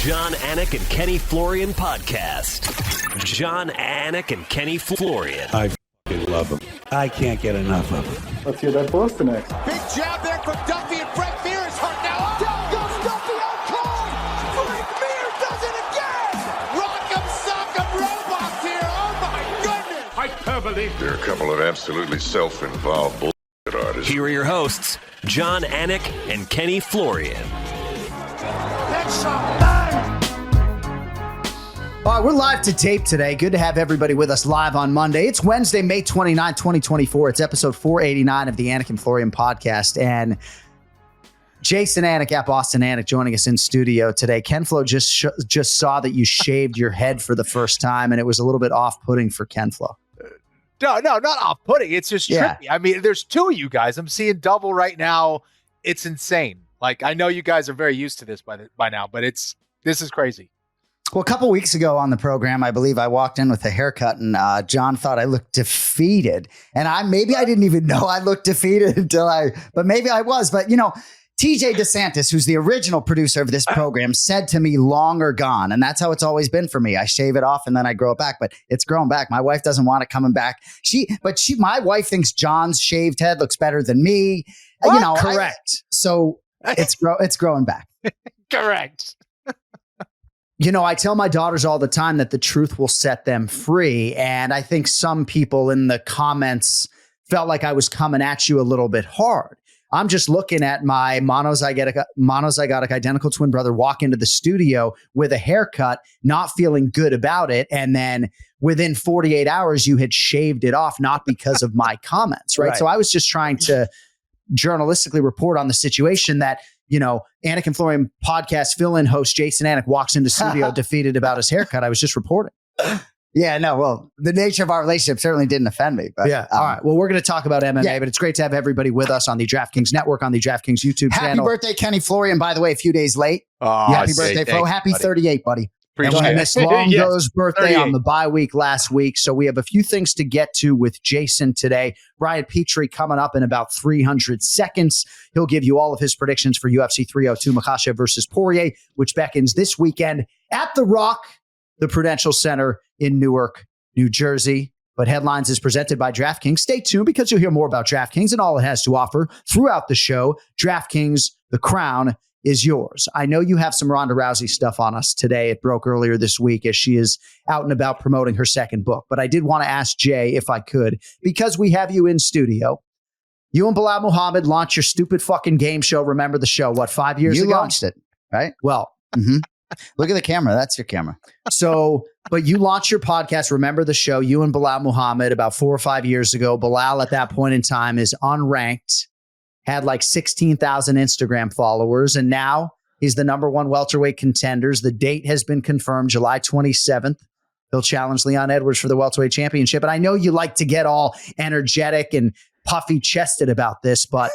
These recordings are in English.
Jon Anik and Kenny Florian podcast. Jon Anik and Kenny Florian. I love him. I can't get enough of him. Let's hear that Boston next. Big jab there from Duffy, and Frank Mir is hurt now. Down goes Duffy out cold. Frank Mir does it again. Rock'em sock'em robots here. Oh my goodness. Hyperbole. There are a couple of absolutely self-involved bullshit artists. Here are your hosts, Jon Anik and Kenny Florian. Headshot, bang. All right, we're live to tape today. Good to have everybody with us live on Monday. It's Wednesday, May 29, 2024. It's episode 489 of the Anik and Florian podcast. And Jason Anik at Boston Anik joining us in studio today. KenFlo just saw that you shaved your head for the first time, and it was a little bit off-putting for KenFlo. No, not off-putting. It's just trippy. I mean, there's two of you guys. I'm seeing double right now. It's insane. Like, I know you guys are very used to this by now, but this is crazy. Well, a couple weeks ago on the program, I believe I walked in with a haircut, and John thought I looked defeated. And I didn't even know I looked defeated but maybe I was. But, you know, TJ DeSantis, who's the original producer of this program, said to me, long or gone. And that's how it's always been for me. I shave it off and then I grow it back, but it's growing back. My wife doesn't want it coming back. My wife thinks John's shaved head looks better than me. What? You know, Correct. So it's growing back. Correct. You know, I tell my daughters all the time that the truth will set them free. And I think some people in the comments felt like I was coming at you a little bit hard. I'm just looking at my monozygotic identical twin brother walk into the studio with a haircut, not feeling good about it. And then within 48 hours, you had shaved it off, not because of my comments, right? So I was just trying to journalistically report on the situation that, you know, Anik and Florian podcast fill-in host Jason Anik walks into studio defeated about his haircut. I was just reporting. Yeah, no, well, the nature of our relationship certainly didn't offend me. But, yeah. All right. Well, we're going to talk about MMA, but it's great to have everybody with us on the DraftKings Network, on the DraftKings YouTube channel. Happy birthday, Kenny Florian, by the way, a few days late. Oh, happy birthday, Flo. Happy 38, buddy. Appreciate it. Missed Longo's birthday on the bye week last week. So we have a few things to get to with Jason today. Brian Petrie coming up in about 300 seconds. He'll give you all of his predictions for UFC 302 Makhachev versus Poirier, which beckons this weekend at The Rock, the Prudential Center in Newark, New Jersey. But Headlines is presented by DraftKings. Stay tuned because you'll hear more about DraftKings and all it has to offer throughout the show. DraftKings, the crown is yours. I know you have some Ronda Rousey stuff on us today. It broke earlier this week as she is out and about promoting her second book. But I did want to ask Jay, if I could, because we have you in studio. You and Bilal Muhammad launched your stupid fucking game show. Remember the show, 5 years ago? You launched it, right? Well, look at the camera. That's your camera. So, but you launched your podcast, Remember the Show, you and Bilal Muhammad, about 4 or 5 years ago. Bilal at that point in time is unranked, had like 16,000 Instagram followers, and now he's the number one welterweight contenders. The date has been confirmed, July 27th. He'll challenge Leon Edwards for the welterweight championship. And I know you like to get all energetic and puffy chested about this, but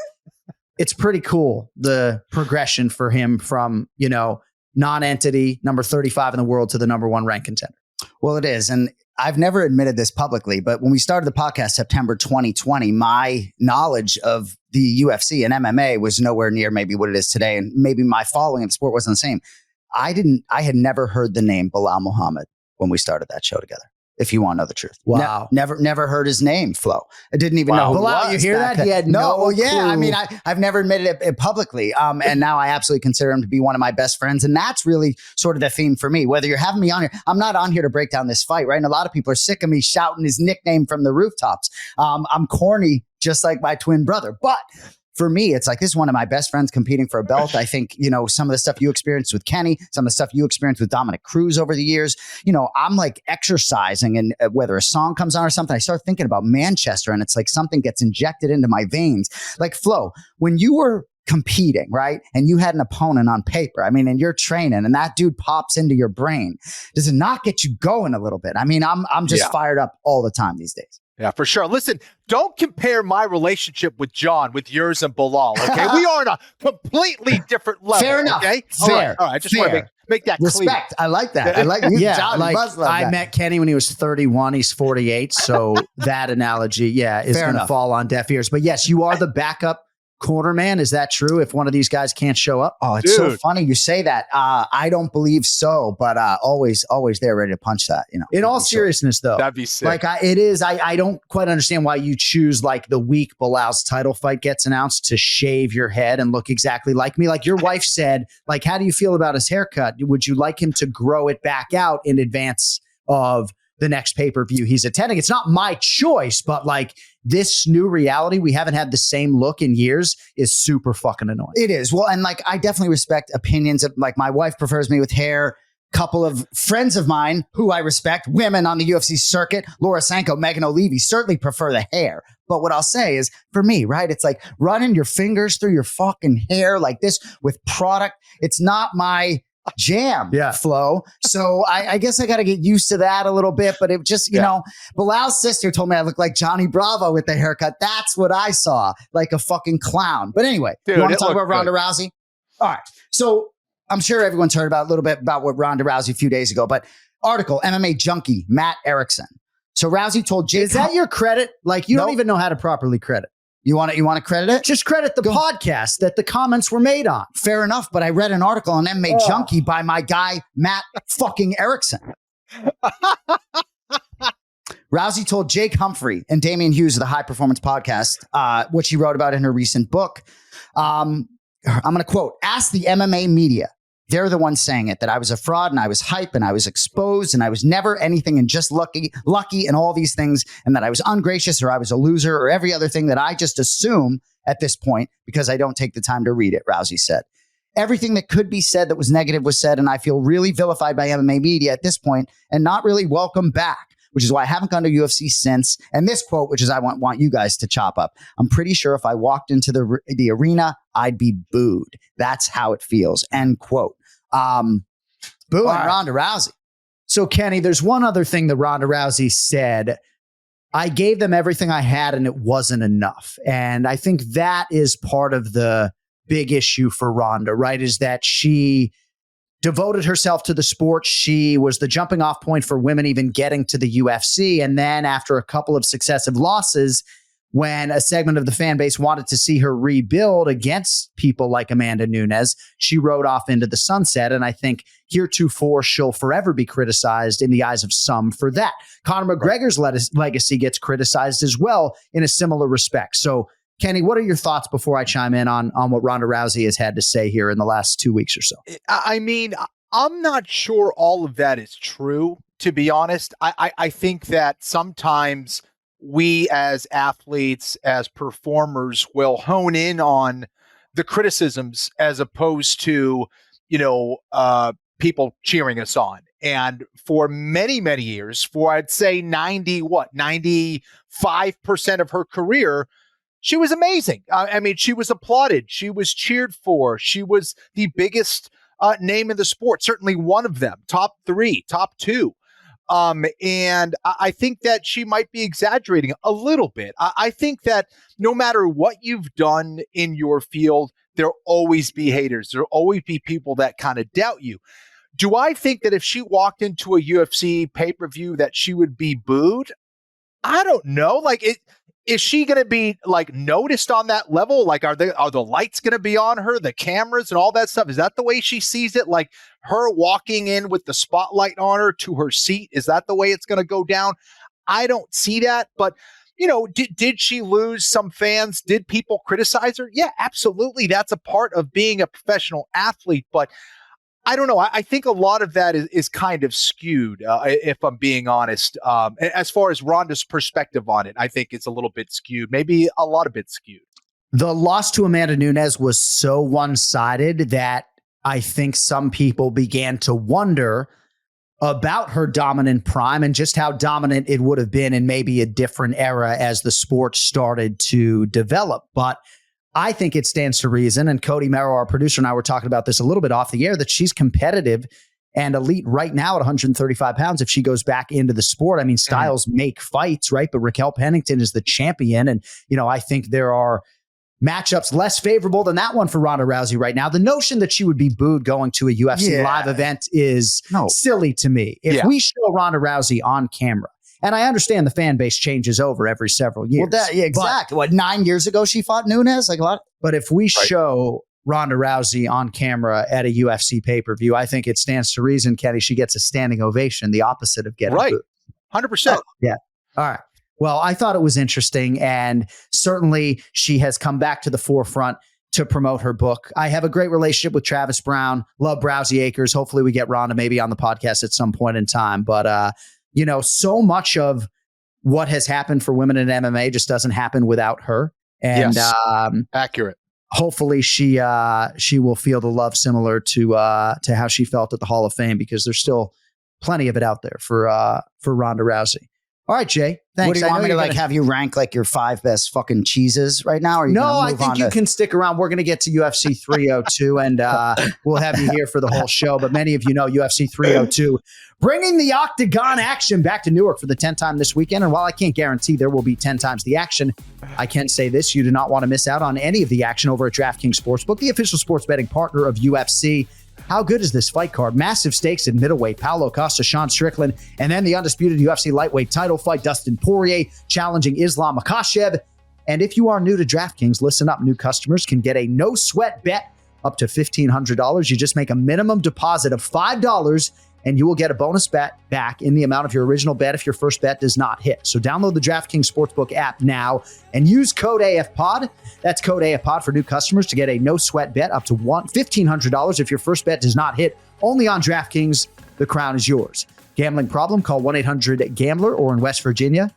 it's pretty cool, the progression for him from, you know, non-entity, number 35 in the world, to the number one ranked contender. Well, it is. And I've never admitted this publicly, but when we started the podcast September 2020, my knowledge of the UFC and MMA was nowhere near maybe what it is today. And maybe my following of the sport wasn't the same. I had never heard the name Bilal Muhammad when we started that show together, if you want to know the truth. Wow. Never heard his name, Flo. I didn't even know who Bilal, it was. you hear that? He had no well, yeah. clue. I mean, I've never admitted it publicly. And now I absolutely consider him to be one of my best friends. And that's really sort of the theme for me. Whether you're having me on here, I'm not on here to break down this fight, right? And a lot of people are sick of me shouting his nickname from the rooftops. I'm corny, just like my twin brother. But for me, it's like, this is one of my best friends competing for a belt. I think, you know, some of the stuff you experienced with Kenny, some of the stuff you experienced with Dominic Cruz over the years, you know, I'm like exercising, and whether a song comes on or something, I start thinking about Manchester, and it's like something gets injected into my veins. Like, Flo, when you were competing, right, and you had an opponent on paper, I mean, and you're training, and that dude pops into your brain, does it not get you going a little bit? I mean, I'm just fired up all the time these days. Yeah, for sure. Listen, don't compare my relationship with John with yours and Bilal, okay? We are on a completely different level. Fair enough. Okay? Fair. All right. I just want to make that respect. clear. I like that. I like you. Yeah, John, like, must love I that. met Kenny when he was 31. He's 48. So that analogy, is going to fall on deaf ears. But yes, you are the backup cornerman. Is that true if one of these guys can't show up? Oh, it's so funny you say that. I don't believe so, but always there ready to punch that. In all seriousness, though, that'd be sick. Like it is. I don't quite understand why you choose like the week Bilal's title fight gets announced to shave your head and look exactly like me. Like your wife said, like, how do you feel about his haircut? Would you like him to grow it back out in advance of the next pay-per-view he's attending? It's not my choice, but like this new reality, we haven't had the same look in years, is super fucking annoying. It is. Well, and like I definitely respect opinions of, like, my wife prefers me with hair. Couple of friends of mine who I respect, women on the UFC circuit, Laura Sanko, Megan O'Leary, certainly prefer the hair. But what I'll say is, for me, right, it's like running your fingers through your fucking hair like this with product. It's not my jam, Flo. So I guess I got to get used to that a little bit. But it just, you know, Bilal's sister told me I look like Johnny Bravo with the haircut. That's what I saw, like a fucking clown. But anyway, you want to talk about Ronda Rousey? All right. So I'm sure everyone's heard about a little bit about what Ronda Rousey a few days ago, but article, MMA junkie, Matt Erickson. So Rousey told Jake. Is that your credit? Like, you don't even know how to properly credit. You want to credit it? Just credit the podcast that the comments were made on. Fair enough, but I read an article on MMA Junkie by my guy, Matt fucking Erickson. Rousey told Jake Humphrey and Damian Hughes of the High Performance Podcast, what she wrote about in her recent book. I'm going to quote, ask the MMA media. They're the ones saying it, that I was a fraud and I was hype and I was exposed and I was never anything and just lucky and all these things, and that I was ungracious or I was a loser or every other thing that I just assume at this point because I don't take the time to read it, Rousey said. Everything that could be said that was negative was said, and I feel really vilified by MMA media at this point and not really welcome back, which is why I haven't gone to UFC since. And this quote, which is I want you guys to chop up. I'm pretty sure if I walked into the arena, I'd be booed. That's how it feels. End quote. Booing Ronda Rousey. So Kenny, there's one other thing that Ronda Rousey said. I gave them everything I had and it wasn't enough. And I think that is part of the big issue for Ronda, right? Is that she devoted herself to the sport. She was the jumping off point for women even getting to the UFC. And then after a couple of successive losses, when a segment of the fan base wanted to see her rebuild against people like Amanda Nunes, she rode off into the sunset. And I think heretofore she'll forever be criticized in the eyes of some for that. Conor McGregor's legacy gets criticized as well in a similar respect. So, Kenny, what are your thoughts before I chime in on what Ronda Rousey has had to say here in the last 2 weeks or so? I mean, I'm not sure all of that is true, to be honest. I think that sometimes we as athletes, as performers, will hone in on the criticisms as opposed to, people cheering us on. And for many, many years, for I'd say 95% of her career, she was amazing. I mean, she was applauded. She was cheered for. She was the biggest name in the sport, certainly one of them, top 3, top 2. And I think that she might be exaggerating a little bit. I think that no matter what you've done in your field, there'll always be haters. There'll always be people that kind of doubt you. Do I think that if she walked into a UFC pay-per-view that she would be booed? I don't know. Like, is she going to be like noticed on that level? Like, are the lights going to be on her, the cameras and all that stuff? Is that the way she sees it? Like her walking in with the spotlight on her to her seat? Is that the way it's going to go down? I don't see that. But, did she lose some fans? Did people criticize her? Yeah, absolutely. That's a part of being a professional athlete. But I don't know. I think a lot of that is kind of skewed, if I'm being honest. As far as Ronda's perspective on it, I think it's a little bit skewed, maybe a lot of bit skewed. The loss to Amanda Nunes was so one-sided that I think some people began to wonder about her dominant prime and just how dominant it would have been in maybe a different era as the sport started to develop. But I think it stands to reason, and Cody Merrow, our producer, and I were talking about this a little bit off the air, that she's competitive and elite right now at 135 pounds if she goes back into the sport. I mean, styles make fights, right? But Raquel Pennington is the champion, and, I think there are matchups less favorable than that one for Ronda Rousey right now. The notion that she would be booed going to a UFC live event is silly to me. If we show Ronda Rousey on camera And I understand the fan base changes over every several years. Well, exactly. What, 9 years ago she fought Nunes? Like a lot. But if we show Ronda Rousey on camera at a UFC pay-per-view, I think it stands to reason, Kenny, she gets a standing ovation, the opposite of getting booed. 100%. Yeah. All right. Well, I thought it was interesting, and certainly she has come back to the forefront to promote her book. I have a great relationship with Travis Brown, love Browsy Acres. Hopefully we get Ronda maybe on the podcast at some point in time. But, so much of what has happened for women in MMA just doesn't happen without her. And accurate. Hopefully she will feel the love similar to how she felt at the Hall of Fame, because there's still plenty of it out there for Ronda Rousey. All right, Jay. Thanks. What do you want me to have you rank like your 5 best fucking cheeses right now? Or no, I think you can stick around. We're going to get to UFC 302 and we'll have you here for the whole show. But many of you know UFC 302 bringing the Octagon action back to Newark for the 10th time this weekend. And while I can't guarantee there will be 10 times the action, I can say this: you do not want to miss out on any of the action over at DraftKings Sportsbook, the official sports betting partner of UFC. How good is this fight card? Massive stakes in middleweight. Paulo Costa, Sean Strickland, and then the undisputed UFC lightweight title fight. Dustin Poirier challenging Islam Makhachev. And if you are new to DraftKings, listen up. New customers can get a no-sweat bet up to $1,500. You just make a minimum deposit of $5, and you will get a bonus bet back in the amount of your original bet if your first bet does not hit. So download the DraftKings Sportsbook app now and use code AFPOD. That's code AFPOD for new customers to get a no-sweat bet up to $1,500 if your first bet does not hit. Only on DraftKings, the crown is yours. Gambling problem? Call 1-800-GAMBLER, or in West Virginia,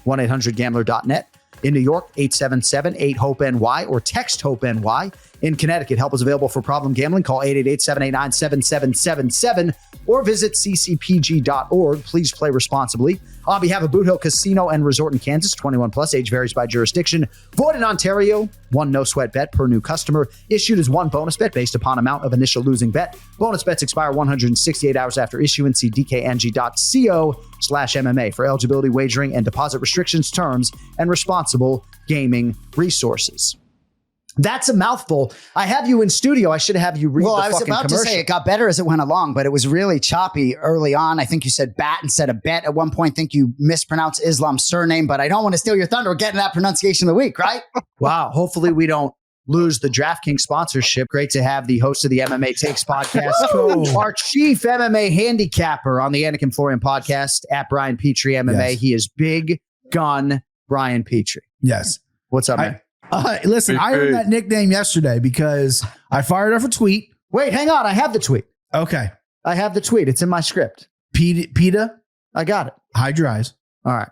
1-800-GAMBLER.net. In New York, 877-8-HOPE-NY, or text HOPE-NY. In Connecticut, help is available for problem gambling. Call 888-789-7777 or visit ccpg.org. Please play responsibly. On behalf of Boot Hill Casino and Resort in Kansas, 21 plus, age varies by jurisdiction. Void in Ontario, 1 no-sweat bet per new customer. Issued as 1 bonus bet based upon amount of initial losing bet. Bonus bets expire 168 hours after issuance. See dkng.co/MMA for eligibility, wagering, and deposit restrictions, terms, and responsible gaming resources. That's a mouthful. I have you in studio. I should have you read the fucking commercial. Well, I was about to say it got better as it went along, but it was really choppy early on. I think you said bat instead of bet. At one point, I think you mispronounced Islam's surname, but I don't want to steal your thunder. We're getting that pronunciation of the week, right? Wow. Hopefully we don't lose the DraftKings sponsorship. Great to have the host of the MMA Takes Podcast, our chief MMA handicapper on the Anik and Florian podcast, at Brian Petrie MMA. Yes. He is Big Gun Brian Petrie. Yes. What's up, man? Listen, I heard that nickname yesterday because I fired off a tweet. Wait, hang on. I have the tweet. Okay. I have the tweet. It's in my script. PETA? I got it. Hide your eyes. All right.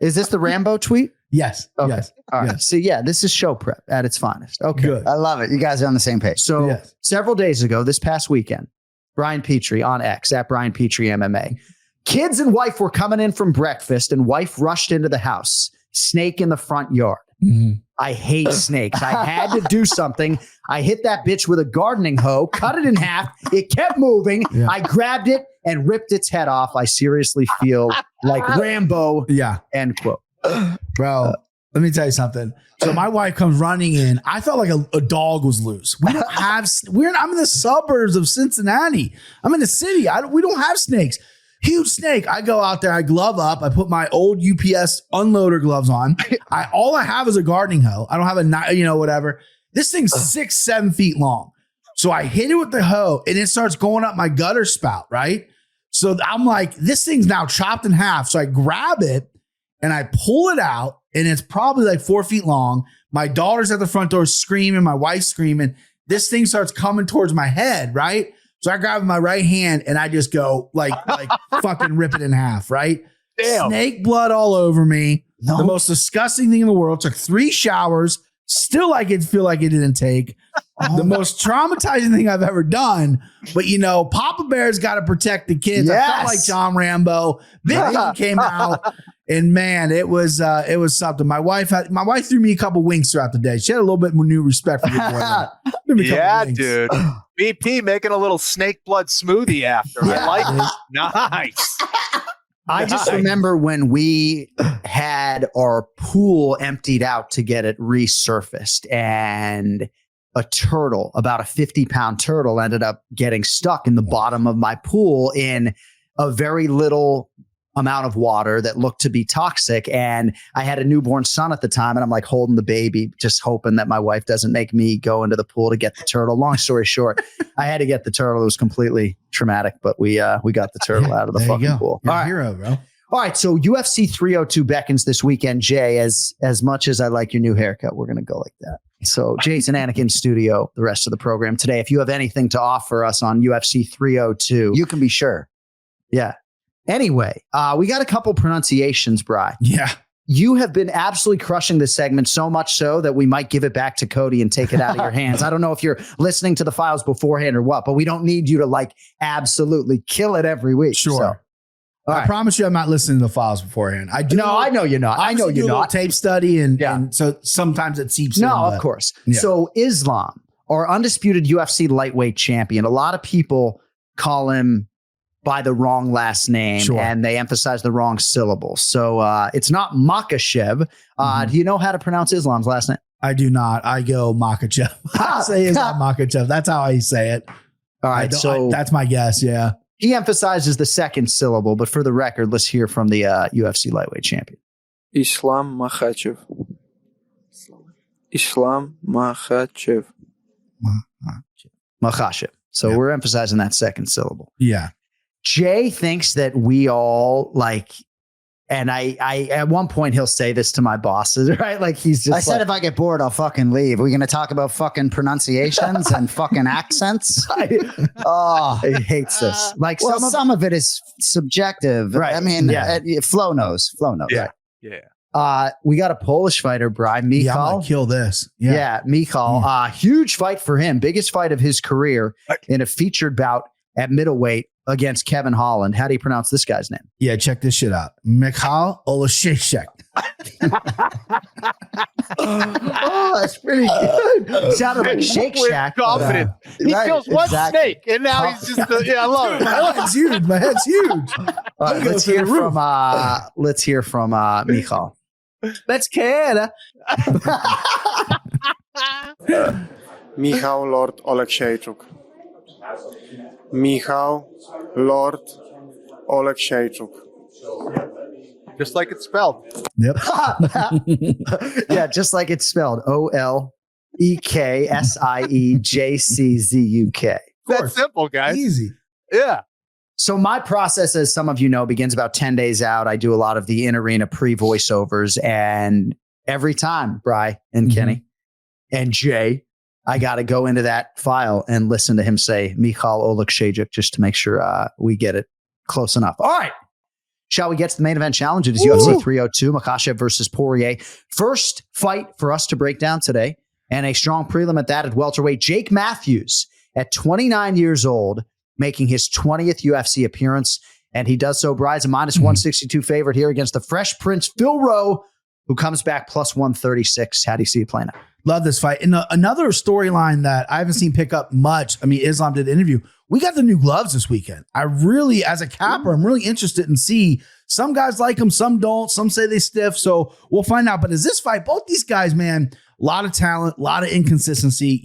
Is this the Rambo tweet? Yes. Okay. Yes. All right. Yes. So, this is show prep at its finest. Okay. Good. I love it. You guys are on the same page. So several days ago, this past weekend, Brian Petrie on X, at Brian Petrie MMA. Kids and wife were coming in from breakfast, and wife rushed into the house. Snake in the front yard. Mm-hmm. I hate snakes. I had to do something. I hit that bitch with a gardening hoe, cut it in half. It kept moving. Yeah. I grabbed it and ripped its head off. I seriously feel like Rambo. Yeah. End quote. Bro, let me tell you something. So my wife comes running in. I felt like a dog was loose. We don't have, I'm in the suburbs of Cincinnati. I'm in the city. We don't have snakes. Huge snake. I go out there, I glove up. I put my old UPS unloader gloves on. All I have is a gardening hoe. I don't have whatever. This thing's 6-7 feet long. So I hit it with the hoe and it starts going up my gutter spout, right? So I'm like, this thing's now chopped in half. So I grab it and I pull it out, and it's probably like 4 feet long. My daughter's at the front door screaming. My wife's screaming. This thing starts coming towards my head, right? So I grab my right hand and I just go like fucking rip it in half, right? Damn. Snake blood all over me. No. The most disgusting thing in the world. Took 3 showers. Still feel like it didn't take. The most traumatizing thing I've ever done. But Papa Bear's got to protect the kids. Yes. I felt like John Rambo. Big came out. And man, it was something. My wife threw me a couple winks throughout the day. She had a little bit more new respect for your boy. Yeah, dude. BP making a little snake blood smoothie after. I like it. Nice. I just remember when we had our pool emptied out to get it resurfaced, and a turtle, about a 50-pound turtle, ended up getting stuck in the bottom of my pool in a very little amount of water that looked to be toxic. And I had a newborn son at the time, and I'm like holding the baby, just hoping that my wife doesn't make me go into the pool to get the turtle. Long story short, I had to get the turtle. It was completely traumatic, but we got the turtle out of the fucking pool. You're a hero, bro. All right, so UFC 302 beckons this weekend. Jay, as much as I like your new haircut, we're going to go like that. So Jason Anik in studio the rest of the program today. If you have anything to offer us on UFC 302, You can be sure. yeah. Anyway, we got a couple pronunciations, Bri. Yeah. You have been absolutely crushing this segment, so much so that we might give it back to Cody and take it out of your hands. I don't know if you're listening to the files beforehand or what, but we don't need you to like absolutely kill it every week. Sure. So. I promise you I'm not listening to the files beforehand. I do. No, I know you're not. I know you're not. Tape study and so sometimes it seeps in. No, of course. Yeah. So Islam, our undisputed UFC lightweight champion, a lot of people call him by the wrong last name and they emphasize the wrong syllable. So it's not Makhachev. Do you know how to pronounce Islam's last name? I do not. I go Makhachev. I say Islam Makhachev. That's how I say it. All right. That's my guess. Yeah. He emphasizes the second syllable, but for the record, let's hear from the UFC lightweight champion. Islam Makhachev. Islam Makhachev. Makhachev. So we're emphasizing that second syllable. Yeah. Jay thinks that we all like, and I at one point he'll say this to my bosses, right? Like he's just I said, if I get bored, I'll fucking leave. We're going to talk about fucking pronunciations and fucking accents. He hates this. Like some of it is subjective. Right. I mean, Flo knows. Yeah. Right. Yeah. We got a Polish fighter, Brian Michal. Yeah, I'm gonna kill this. Yeah, Michal. Huge fight for him. Biggest fight of his career in a featured bout at middleweight against Kevin Holland. How do you pronounce this guy's name? Yeah, check this shit out. Michal Olashechek. That's pretty good. Sounded like Shake Shack. Confident. He kills one snake, and now he's just. I love it. My head's huge. My head's huge. All right, let's hear from Michal. Let's care. Michał Lord Oleksiejczuk. Michał Lord Oleksiejczuk. Just like it's spelled. Yep. Yeah, just like it's spelled. OLEKSIEJCZUK. That's simple, guys. Easy. Yeah. So my process, as some of you know, begins about 10 days out. I do a lot of the in-arena pre-voiceovers, and every time, Bri and Kenny and Jay, I got to go into that file and listen to him say Michal Oleksiejczuk just to make sure we get it close enough. All right. Shall we get to the main event challenge? It is UFC 302, Makhachev versus Poirier. First fight for us to break down today, and a strong prelim at that at welterweight. Jake Matthews, at 29 years old, making his 20th UFC appearance, and he does so, Bri, as a minus 162 favorite here against the Fresh Prince, Phil Rowe, who comes back plus 136. How do you see it playing out? Love this fight. And another storyline that I haven't seen pick up much. I mean, Islam did an interview. We got the new gloves this weekend. I really, as a capper, I'm really interested in see. Some guys like them, some don't. Some say they stiff. So we'll find out. But as this fight, both these guys, man, a lot of talent, a lot of inconsistency.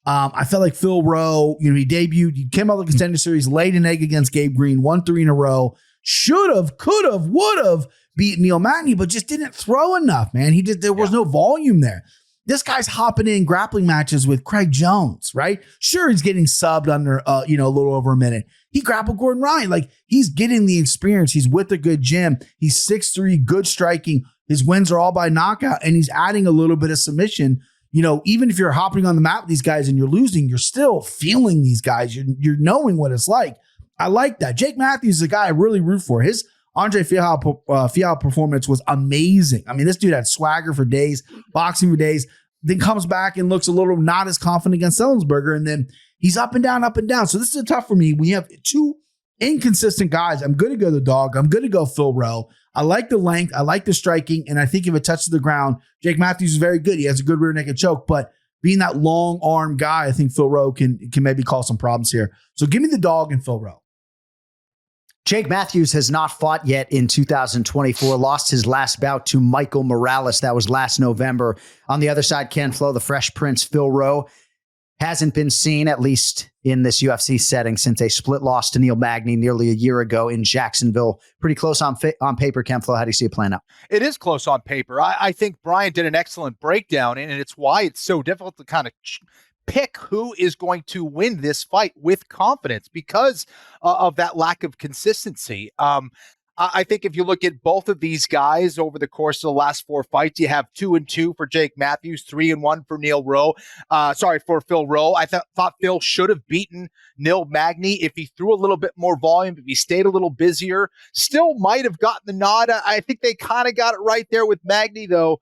I felt like Phil Rowe, he debuted, he came out of the contender series, laid an egg against Gabe Green, won 3 in a row. Should have, could have, would have beat Neil Magny, but just didn't throw enough, man. There was no volume there. This guy's hopping in grappling matches with Craig Jones, right? Sure, he's getting subbed under, a little over a minute. He grappled Gordon Ryan. Like, he's getting the experience. He's with a good gym. He's 6'3", good striking. His wins are all by knockout, and he's adding a little bit of submission. Even if you're hopping on the mat with these guys and you're losing, you're still feeling these guys. You're knowing what it's like. I like that. Jake Matthews is a guy I really root for. His Andre Fialho performance was amazing. I mean, this dude had swagger for days, boxing for days, then comes back and looks a little not as confident against Ellensberger, and then he's up and down, up and down. So this is tough for me. We have two inconsistent guys. I'm going to go the dog. I'm going to go Phil Rowe. I like the length. I like the striking, and I think if it touches the ground, Jake Matthews is very good. He has a good rear naked choke, but being that long arm guy, I think Phil Rowe can maybe cause some problems here. So give me the dog and Phil Rowe. Jake Matthews has not fought yet in 2024, lost his last bout to Michael Morales. That was last November. On the other side, KenFlo, the Fresh Prince, Phil Rowe. hasn't been seen, at least in this UFC setting, since a split loss to Neil Magny nearly a year ago in Jacksonville. Pretty close on paper, KenFlo. How do you see it playing out? It is close on paper. I think Brian did an excellent breakdown, and it's why it's so difficult to kind of pick who is going to win this fight with confidence because of that lack of consistency. I think if you look at both of these guys over the course of the last 4 fights, you have 2-2 for Jake Matthews, 3-1 for for Phil Rowe. I thought Phil should have beaten Neil Magny if he threw a little bit more volume, if he stayed a little busier. Still might have gotten the nod. I think they kind of got it right there with Magny, though.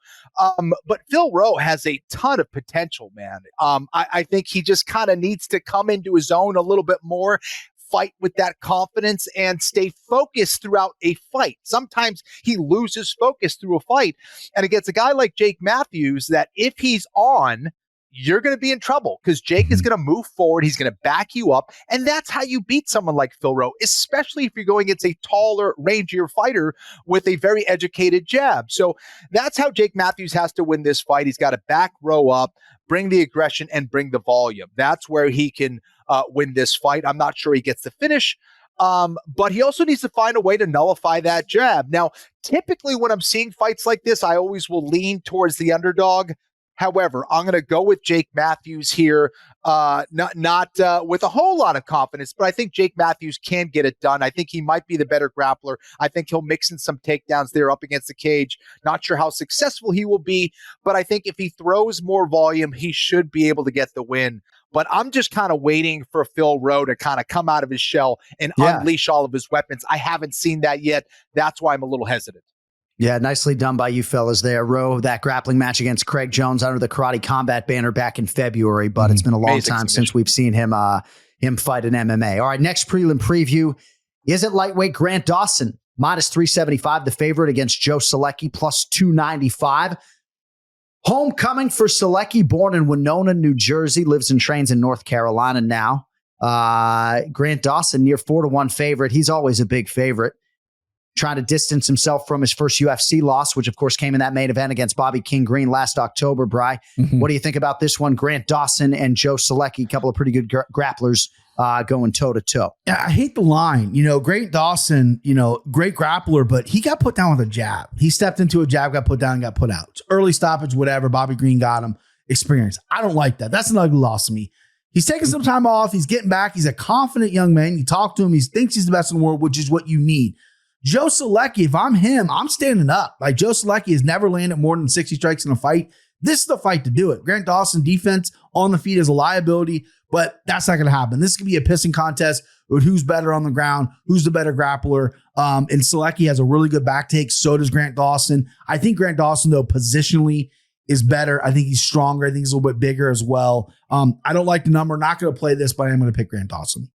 But Phil Rowe has a ton of potential, man. I think he just kind of needs to come into his own a little bit more, fight with that confidence, and stay focused throughout a fight. Sometimes he loses focus through a fight, and against a guy like Jake Matthews, that if he's on, you're going to be in trouble because Jake is going to move forward. He's going to back you up, and that's how you beat someone like Phil Rowe, especially if you're going against a taller, rangier fighter with a very educated jab. So that's how Jake Matthews has to win this fight. He's got to back Rowe up, bring the aggression, and bring the volume. That's where he can win this fight. I'm not sure he gets the finish, but he also needs to find a way to nullify that jab. Now, typically when I'm seeing fights like this, I always will lean towards the underdog. However, I'm going to go with Jake Matthews here, not with a whole lot of confidence, but I think Jake Matthews can get it done. I think he might be the better grappler. I think he'll mix in some takedowns there up against the cage. Not sure how successful he will be, but I think if he throws more volume, he should be able to get the win. But I'm just kind of waiting for Phil Rowe to kind of come out of his shell and unleash all of his weapons. I haven't seen that yet. That's why I'm a little hesitant. Yeah, nicely done by you fellas there. Rowe, that grappling match against Craig Jones under the Karate Combat banner back in February, but it's been a long time since we've seen him fight in MMA. All right, next prelim preview. Is it lightweight Grant Dawson? Minus 375, the favorite against Joe Solecki, plus 295. Homecoming for Solecki, born in Winona, New Jersey, lives and trains in North Carolina now. Grant Dawson, near 4-1 favorite. He's always a big favorite. Trying to distance himself from his first UFC loss, which of course came in that main event against Bobby King Green last October, Bri. What do you think about this one? Grant Dawson and Joe Solecki, a couple of pretty good grapplers going toe-to-toe. Yeah, I hate the line. Grant Dawson, great grappler, but he got put down with a jab. He stepped into a jab, got put down, got put out. It's early stoppage, whatever. Bobby Green got him. Experience. I don't like that. That's an ugly loss to me. He's taking some time off. He's getting back. He's a confident young man. You talk to him. He thinks he's the best in the world, which is what you need. Joe Solecki, if I'm him, I'm standing up. Like, Joe Solecki has never landed more than 60 strikes in a fight. This is the fight to do it. Grant Dawson defense on the feet is a liability, but that's not going to happen. This could be a pissing contest with who's better on the ground, who's the better grappler. And Solecki has a really good back take. So does Grant Dawson. I think Grant Dawson, though, positionally is better. I think he's stronger. I think he's a little bit bigger as well. I don't like the number. Not going to play this, but I am going to pick Grant Dawson.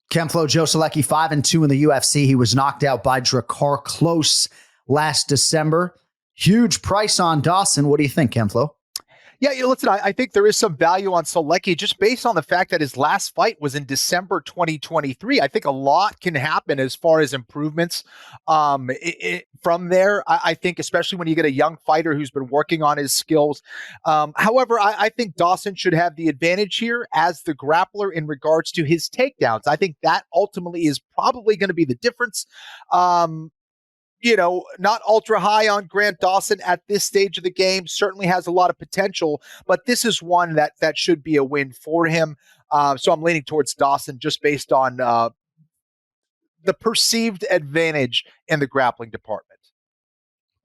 KenFlo, Joe Solecki, 5-2 in the UFC. He was knocked out by Drakkar Klose last December. Huge price on Dawson. What do you think, KenFlo? Yeah, listen, I think there is some value on Solecki just based on the fact that his last fight was in December 2023. I think a lot can happen as far as improvements from there. I think especially when you get a young fighter who's been working on his skills. However, I think Dawson should have the advantage here as the grappler in regards to his takedowns. I think that ultimately is probably going to be the difference. Not ultra high on Grant Dawson at this stage of the game. Certainly has a lot of potential, but this is one that should be a win for him. So I'm leaning towards Dawson just based on the perceived advantage in the grappling department.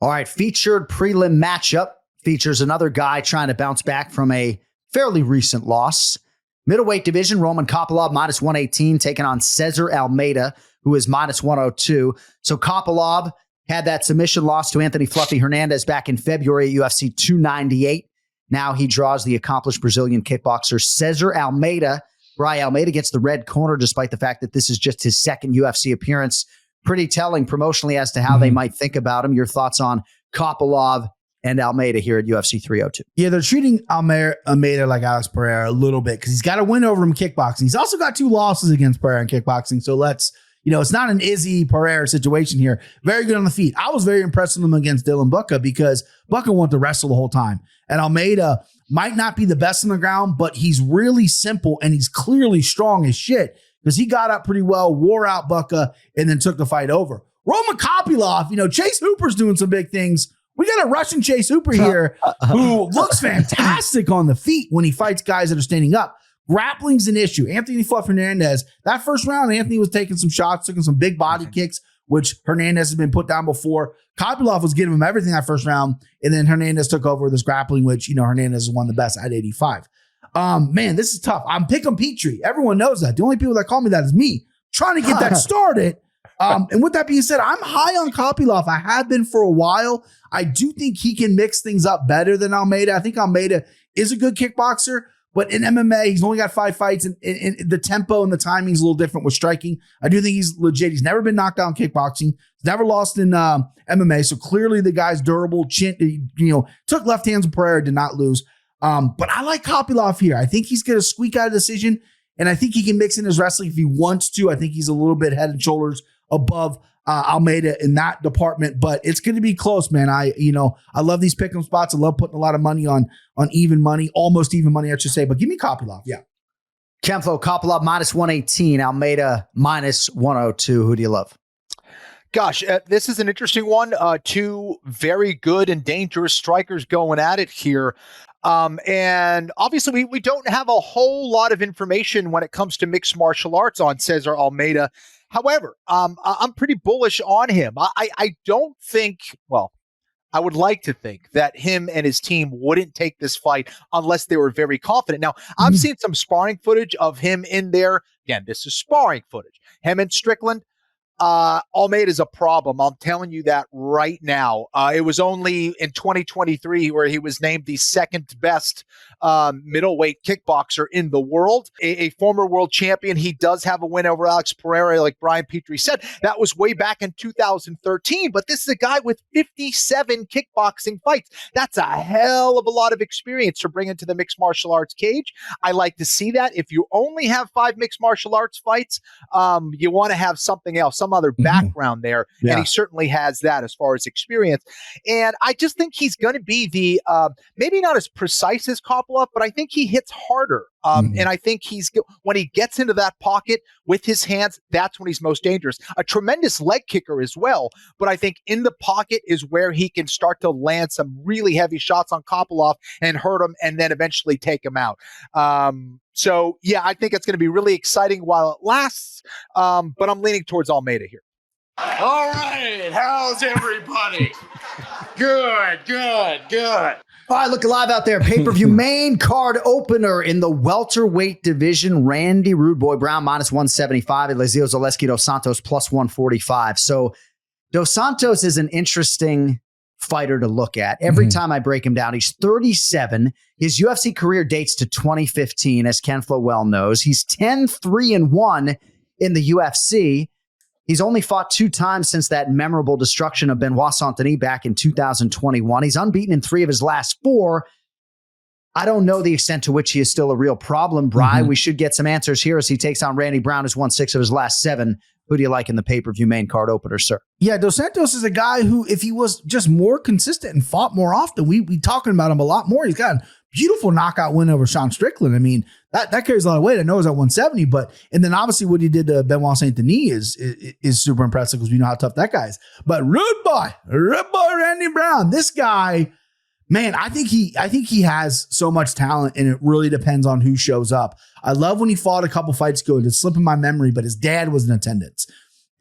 All right, featured prelim matchup features another guy trying to bounce back from a fairly recent loss. Middleweight division, Roman Kopylov, minus 118, taking on Cesar Almeida, who is minus 102. So Kopylov had that submission loss to Anthony Fluffy Hernandez back in February at UFC 298. Now he draws the accomplished Brazilian kickboxer Cesar Almeida. Brian Almeida gets the red corner despite the fact that this is just his second UFC appearance. Pretty telling promotionally as to how they might think about him. Your thoughts on Kopylov and Almeida here at UFC 302? Yeah, they're treating Almeida like Alex Pereira a little bit because he's got a win over him in kickboxing. He's also got 2 losses against Pereira in kickboxing. So let's It's not an Izzy Pereira situation here. Very good on the feet. I was very impressed with him against Dylan Booker because Booker wanted to wrestle the whole time. And Almeida might not be the best on the ground, but he's really simple and he's clearly strong as shit because he got up pretty well, wore out Booker, and then took the fight over. Roman Kopylov, Chase Hooper's doing some big things. We got a Russian Chase Hooper here who looks fantastic on the feet when he fights guys that are standing up. Grappling's an issue. Anthony Fluff Hernandez, that first round, Anthony was taking some shots, taking some big body kicks, which Hernandez has been put down before. Kopylov was giving him everything that first round, and then Hernandez took over with his grappling, which, Hernandez is one of the best at 85. Man, this is tough. I'm picking Petrie. Everyone knows that. The only people that call me that is me trying to get that started. And with that being said, I'm high on Kopylov. I have been for a while. I do think he can mix things up better than Almeida. I think Almeida is a good kickboxer, but in MMA, he's only got 5 fights, and the tempo and the timing is a little different with striking. I do think he's legit. He's never been knocked out in kickboxing. He's never lost in MMA, so clearly the guy's durable. Took left hands of Pereira, did not lose. But I like Kopylov here. I think he's going to squeak out a decision, and I think he can mix in his wrestling if he wants to. I think he's a little bit head and shoulders above Almeida in that department, but it's going to be close, man. I love these pick'em spots. I love putting a lot of money on even money, almost even money, I should say, but give me Kopylov. Yeah. KenFlo, Kopylov -118, Almeida -102. Who do you love? Gosh, this is an interesting one. Two very good and dangerous strikers going at it here. And obviously we don't have a whole lot of information when it comes to mixed martial arts on Cesar Almeida. However, I'm pretty bullish on him. I don't think, I would like to think that him and his team wouldn't take this fight unless they were very confident. Now, I've seen some sparring footage of him in there. Again, this is sparring footage. Him and Strickland. Almeida's a problem. I'm telling you that right now. It was only in 2023 where he was named the second best middleweight kickboxer in the world. A former world champion. He does have a win over Alex Pereira, like Brian Petrie said. That was way back in 2013. But this is a guy with 57 kickboxing fights. That's a hell of a lot of experience to bring into the mixed martial arts cage. I like to see that. If you only have 5 mixed martial arts fights, you want to have something else, some other background there. Yeah. And he certainly has that as far as experience. And I just think he's going to be the, maybe not as precise as Kopylov, but I think he hits harder. And I think when he gets into that pocket with his hands, that's when he's most dangerous. A tremendous leg kicker as well. But I think in the pocket is where he can start to land some really heavy shots on Kopylov and hurt him and then eventually take him out. So, yeah, I think it's going to be really exciting while it lasts. But I'm leaning towards Almeida here. All right. How's everybody? Good. All right, look alive out there. Pay-per-view main card opener in the welterweight division. Randy Rude Boy Brown -175. Eliseo Zaleski Dos Santos +145. So Dos Santos is an interesting fighter to look at. Every time I break him down, he's 37. His UFC career dates to 2015, as KenFlo well knows. He's 10-3-1 in the UFC. He's only fought 2 times since that memorable destruction of Benoit Saint-Denis back in 2021. He's unbeaten in 3 of his last 4. I don't know the extent to which he is still a real problem, Bri. We should get some answers here as he takes on Randy Brown, who's won 6 of his last 7. Who do you like in the pay-per-view main card opener, sir? Yeah, Dos Santos is a guy who, if he was just more consistent and fought more often, we talking about him a lot more. He's got a beautiful knockout win over Sean Strickland. I mean, that carries a lot of weight. I know it was at 170, and then obviously what he did to Benoit Saint-Denis is super impressive because we know how tough that guy is. But rude boy Randy Brown, this guy, man, I think he has so much talent, and it really depends on who shows up. I love when he fought a couple fights ago. It's slipping my memory, but his dad was in attendance,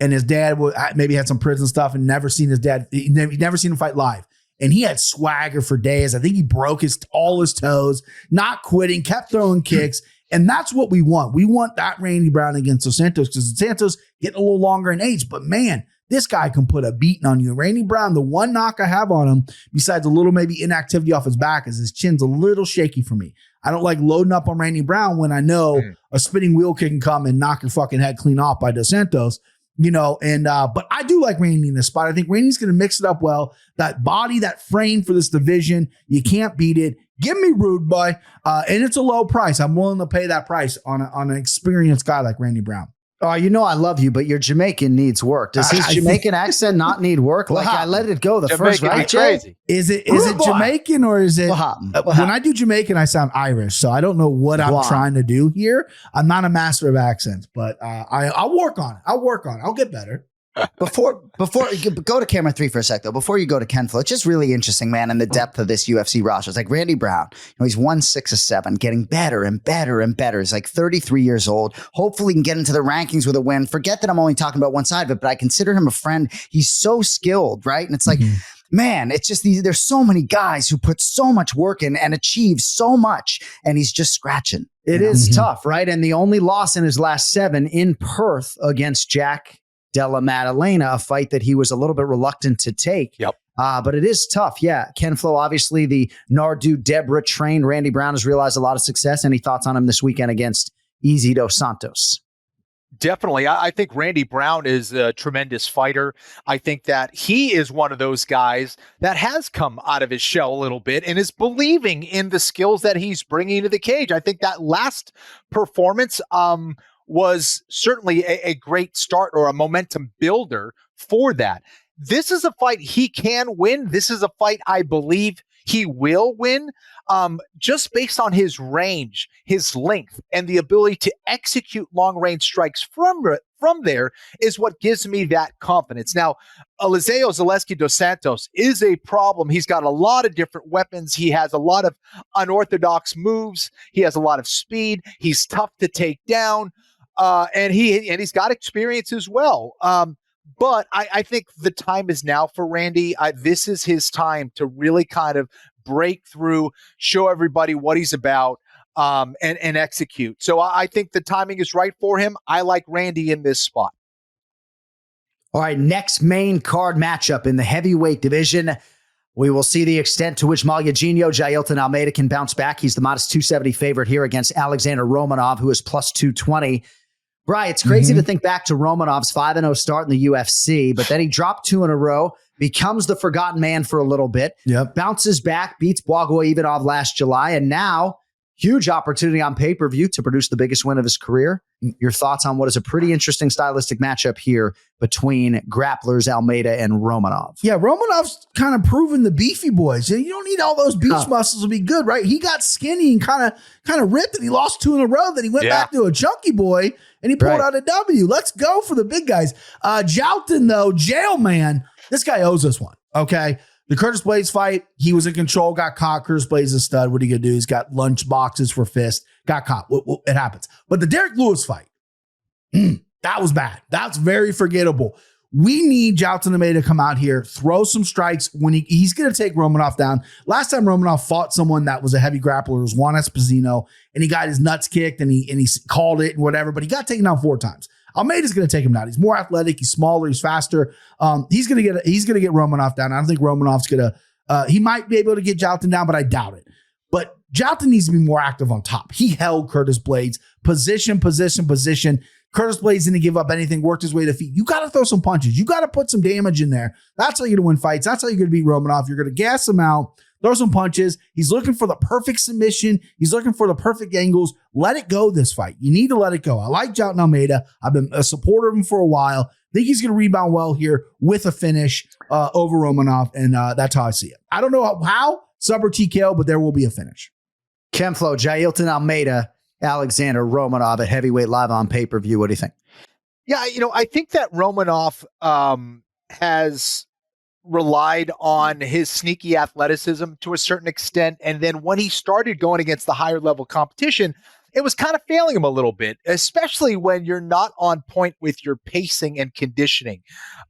and his dad maybe had some prison stuff and never seen his dad. He'd never seen him fight live, and he had swagger for days. I think he broke all his toes, not quitting, kept throwing kicks, and that's what we want. We want that Randy Brown against Dos Santos because Dos Santos getting a little longer in age, but man, this guy can put a beating on you. Randy Brown, the one knock I have on him, besides a little maybe inactivity off his back, is his chin's a little shaky for me. I don't like loading up on Randy Brown when I know a spinning wheel kick can come and knock your fucking head clean off by Dos Santos, but I do like Randy in this spot. I think Randy's going to mix it up well. That body, that frame for this division, you can't beat it. Give me Rude Boy, and it's a low price. I'm willing to pay that price on an experienced guy like Randy Brown. Oh, you know I love you, but your Jamaican needs work. Does his Jamaican accent not need work? Like I let it go the first right, Jay? Is it Jamaican or is it? When I do Jamaican, I sound Irish, so I don't know what I'm trying to do here. I'm not a master of accents, but I'll work on it. I'll get better. Before go to camera 3 for a sec though. Before you go to KenFlo, it's just really interesting, man, and the depth of this UFC roster. It's like Randy Brown. He's 1-6-7, getting better and better and better. He's like 33 years old. Hopefully, he can get into the rankings with a win. Forget that I'm only talking about one side of it, but I consider him a friend. He's so skilled, right? And it's like, man, it's just there's so many guys who put so much work in and achieve so much, and he's just scratching. It is tough, right? And the only loss in his last 7 in Perth against Jack Della Maddalena, a fight that he was a little bit reluctant to take. Yep. But it is tough. Yeah. KenFlo, obviously the Nardu Deborah trained Randy Brown has realized a lot of success. Any thoughts on him this weekend against Izzy dos Santos? Definitely. I think Randy Brown is a tremendous fighter. I think that he is one of those guys that has come out of his shell a little bit and is believing in the skills that he's bringing to the cage. I think that last performance, was certainly a great start or a momentum builder for that. This is a fight he can win. This is a fight I believe he will win, just based on his range, his length, and the ability to execute long-range strikes from there is what gives me that confidence. Now, Eliseo Zaleski dos Santos is a problem. He's got a lot of different weapons. He has a lot of unorthodox moves. He has a lot of speed. He's tough to take down. And he's got experience as well. But I think the time is now for Randy. This is his time to really kind of break through, show everybody what he's about, and execute. So I think the timing is right for him. I like Randy in this spot. All right, next main card matchup in the heavyweight division. We will see the extent to which Malyaginho Jailton Almeida can bounce back. He's the modest 270 favorite here against Alexander Romanov, who is plus 220. Brian, it's crazy to think back to Romanov's 5-0 start in the UFC, but then he dropped 2 in a row, becomes the forgotten man for a little bit, bounces back, beats Blagoy Ivanov last July, and now huge opportunity on pay-per-view to produce the biggest win of his career. Your thoughts on what is a pretty interesting stylistic matchup here between grapplers Almeida and Romanov? Yeah, Romanov's kind of proven the beefy boys. You don't need all those beach muscles to be good, right? He got skinny and kind of ripped and he lost 2 in a row. Then he went back to a chunky boy and he pulled out a W. Let's go for the big guys. Jailton, though, jail man, this guy owes us one, okay? The Curtis Blades fight, he was in control, got caught. Curtis Blades is a stud. What are you going to do? He's got lunch boxes for fist, got caught. It happens. But the Derek Lewis fight, that was bad. That's very forgettable. We need Jailton Almeida to come out here, throw some strikes when he's going to take Romanov down. Last time Romanov fought someone that was a heavy grappler was Juan Esposito, and he got his nuts kicked and he called it and whatever, but he got taken down 4 times. Almeida's going to take him down. He's more athletic. He's smaller. He's faster. He's going to get Romanov down. I don't think Romanov's going to. He might be able to get Jailton down, but I doubt it. But Jailton needs to be more active on top. He held Curtis Blades position. Curtis Blades didn't give up anything. Worked his way to feet. You got to throw some punches. You got to put some damage in there. That's how you're going to win fights. That's how you're going to beat Romanov. You're going to gas him out. Throw some punches. He's looking for the perfect submission. He's looking for the perfect angles. Let it go this fight. You need to let it go. I like Jailton Almeida. I've been a supporter of him for a while. I think he's going to rebound well here with a finish over Romanov, and that's how I see it. I don't know how, sub or TKO, but there will be a finish. KenFlo, Jailton Almeida, Alexander Romanov at heavyweight live on pay-per-view. What do you think? Yeah, I think that Romanov has relied on his sneaky athleticism to a certain extent. And then when he started going against the higher level competition, it was kind of failing him a little bit, especially when you're not on point with your pacing and conditioning.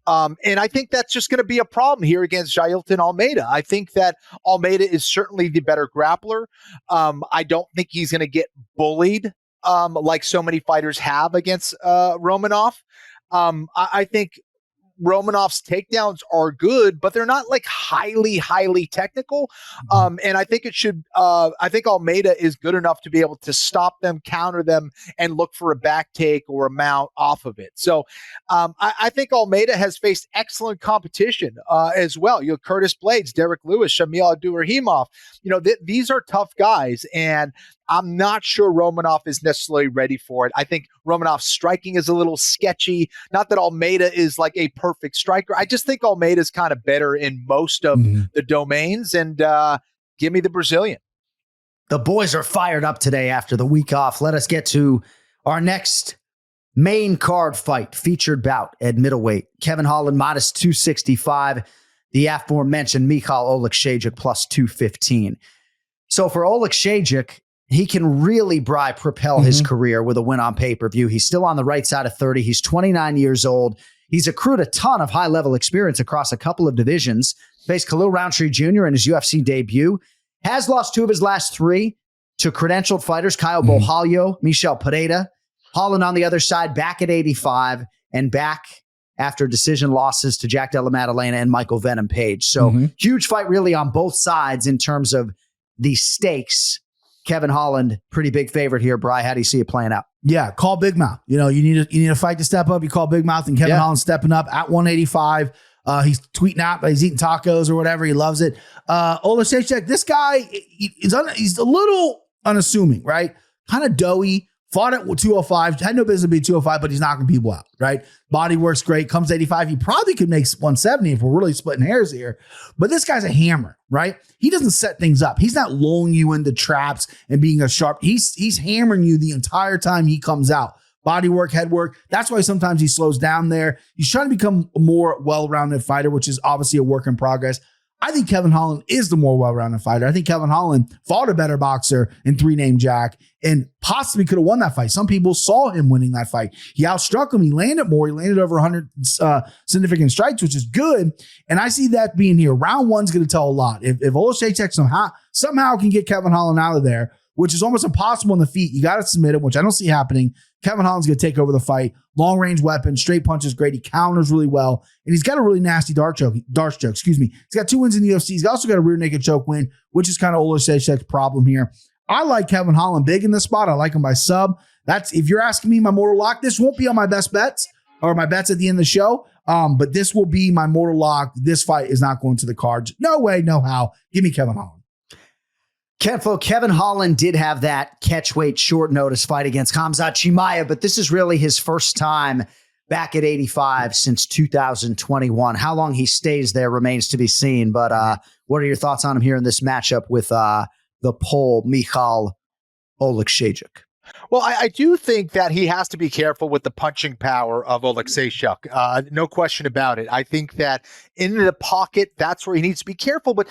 And I think that's just going to be a problem here against Jailton Almeida. I think that Almeida is certainly the better grappler. I don't think he's going to get bullied like so many fighters have against Romanov. I think Romanov's takedowns are good, but they're not like highly technical. And I think I think Almeida is good enough to be able to stop them, counter them, and look for a back take or a mount off of it. So I think Almeida has faced excellent competition as well. Curtis Blades, Derek Lewis, Shamil Abdurakhimov, these are tough guys. And I'm not sure Romanov is necessarily ready for it. I think Romanov's striking is a little sketchy. Not that Almeida is like a perfect striker. I just think Almeida is kind of better in most of the domains. And give me the Brazilian. The boys are fired up today after the week off. Let us get to our next main card fight, featured bout at middleweight. Kevin Holland minus 265. The aforementioned Michal Oleksiejczuk plus 215. So for Oleksiejczuk, he can really propel his career with a win on pay-per-view. He's still on the right side of 30. He's 29 years old. He's accrued a ton of high-level experience across a couple of divisions. Faced Khalil Roundtree Jr. in his UFC debut. Has lost 2 of his last 3 to credentialed fighters, Caio Borralho, Michel Pereira. Holland on the other side, back at 85, and back after decision losses to Jack Della Maddalena and Michael Venom Page. So huge fight really on both sides in terms of the stakes. Kevin Holland, pretty big favorite here. Bri, how do you see it playing out? Yeah, call Big Mouth. You need a fight to step up. You call Big Mouth, and Kevin Holland stepping up at 185. He's tweeting out, he's eating tacos or whatever. He loves it. Oleksiejczuk, this guy, he's a little unassuming, right? Kind of doughy. Fought at 205. Had no business to be 205, but he's knocking people out, right? Body works great. Comes 85. He probably could make 170 if we're really splitting hairs here. But this guy's a hammer, right? He doesn't set things up. He's not lulling you into traps and being a sharp. He's hammering you the entire time he comes out. Body work, head work. That's why sometimes he slows down there. He's trying to become a more well-rounded fighter, which is obviously a work in progress. I think Kevin Holland is the more well-rounded fighter. I think Kevin Holland fought a better boxer in 3-Name Jack and possibly could have won that fight. Some people saw him winning that fight. He outstruck him. He landed more. He landed over 100 significant strikes, which is good. And I see that being here. Round 1's going to tell a lot. If Oleksiejczuk somehow can get Kevin Holland out of there, which is almost impossible on the feet, you got to submit him, which I don't see happening. Kevin Holland's going to take over the fight. Long-range weapon, straight punches, great. He counters really well. And he's got a really nasty dark choke, excuse me. He's got 2 wins in the UFC. He's also got a rear naked choke win, which is kind of Oleksiejczuk's problem here. I like Kevin Holland big in this spot. I like him by sub. That's, if you're asking me my mortal lock, this won't be on my best bets or my bets at the end of the show. But this will be my mortal lock. This fight is not going to the cards. No way, no how. Give me Kevin Holland. KenFlo, Kevin Holland did have that catchweight short notice fight against Khamzat Chimaev, but this is really his first time back at 85 since 2021. How long he stays there remains to be seen, but what are your thoughts on him here in this matchup with the Pole, Michal Oleksiejczuk? Well, I do think that he has to be careful with the punching power of Oleksiejczuk. No question about it. I think that in the pocket, that's where he needs to be careful, but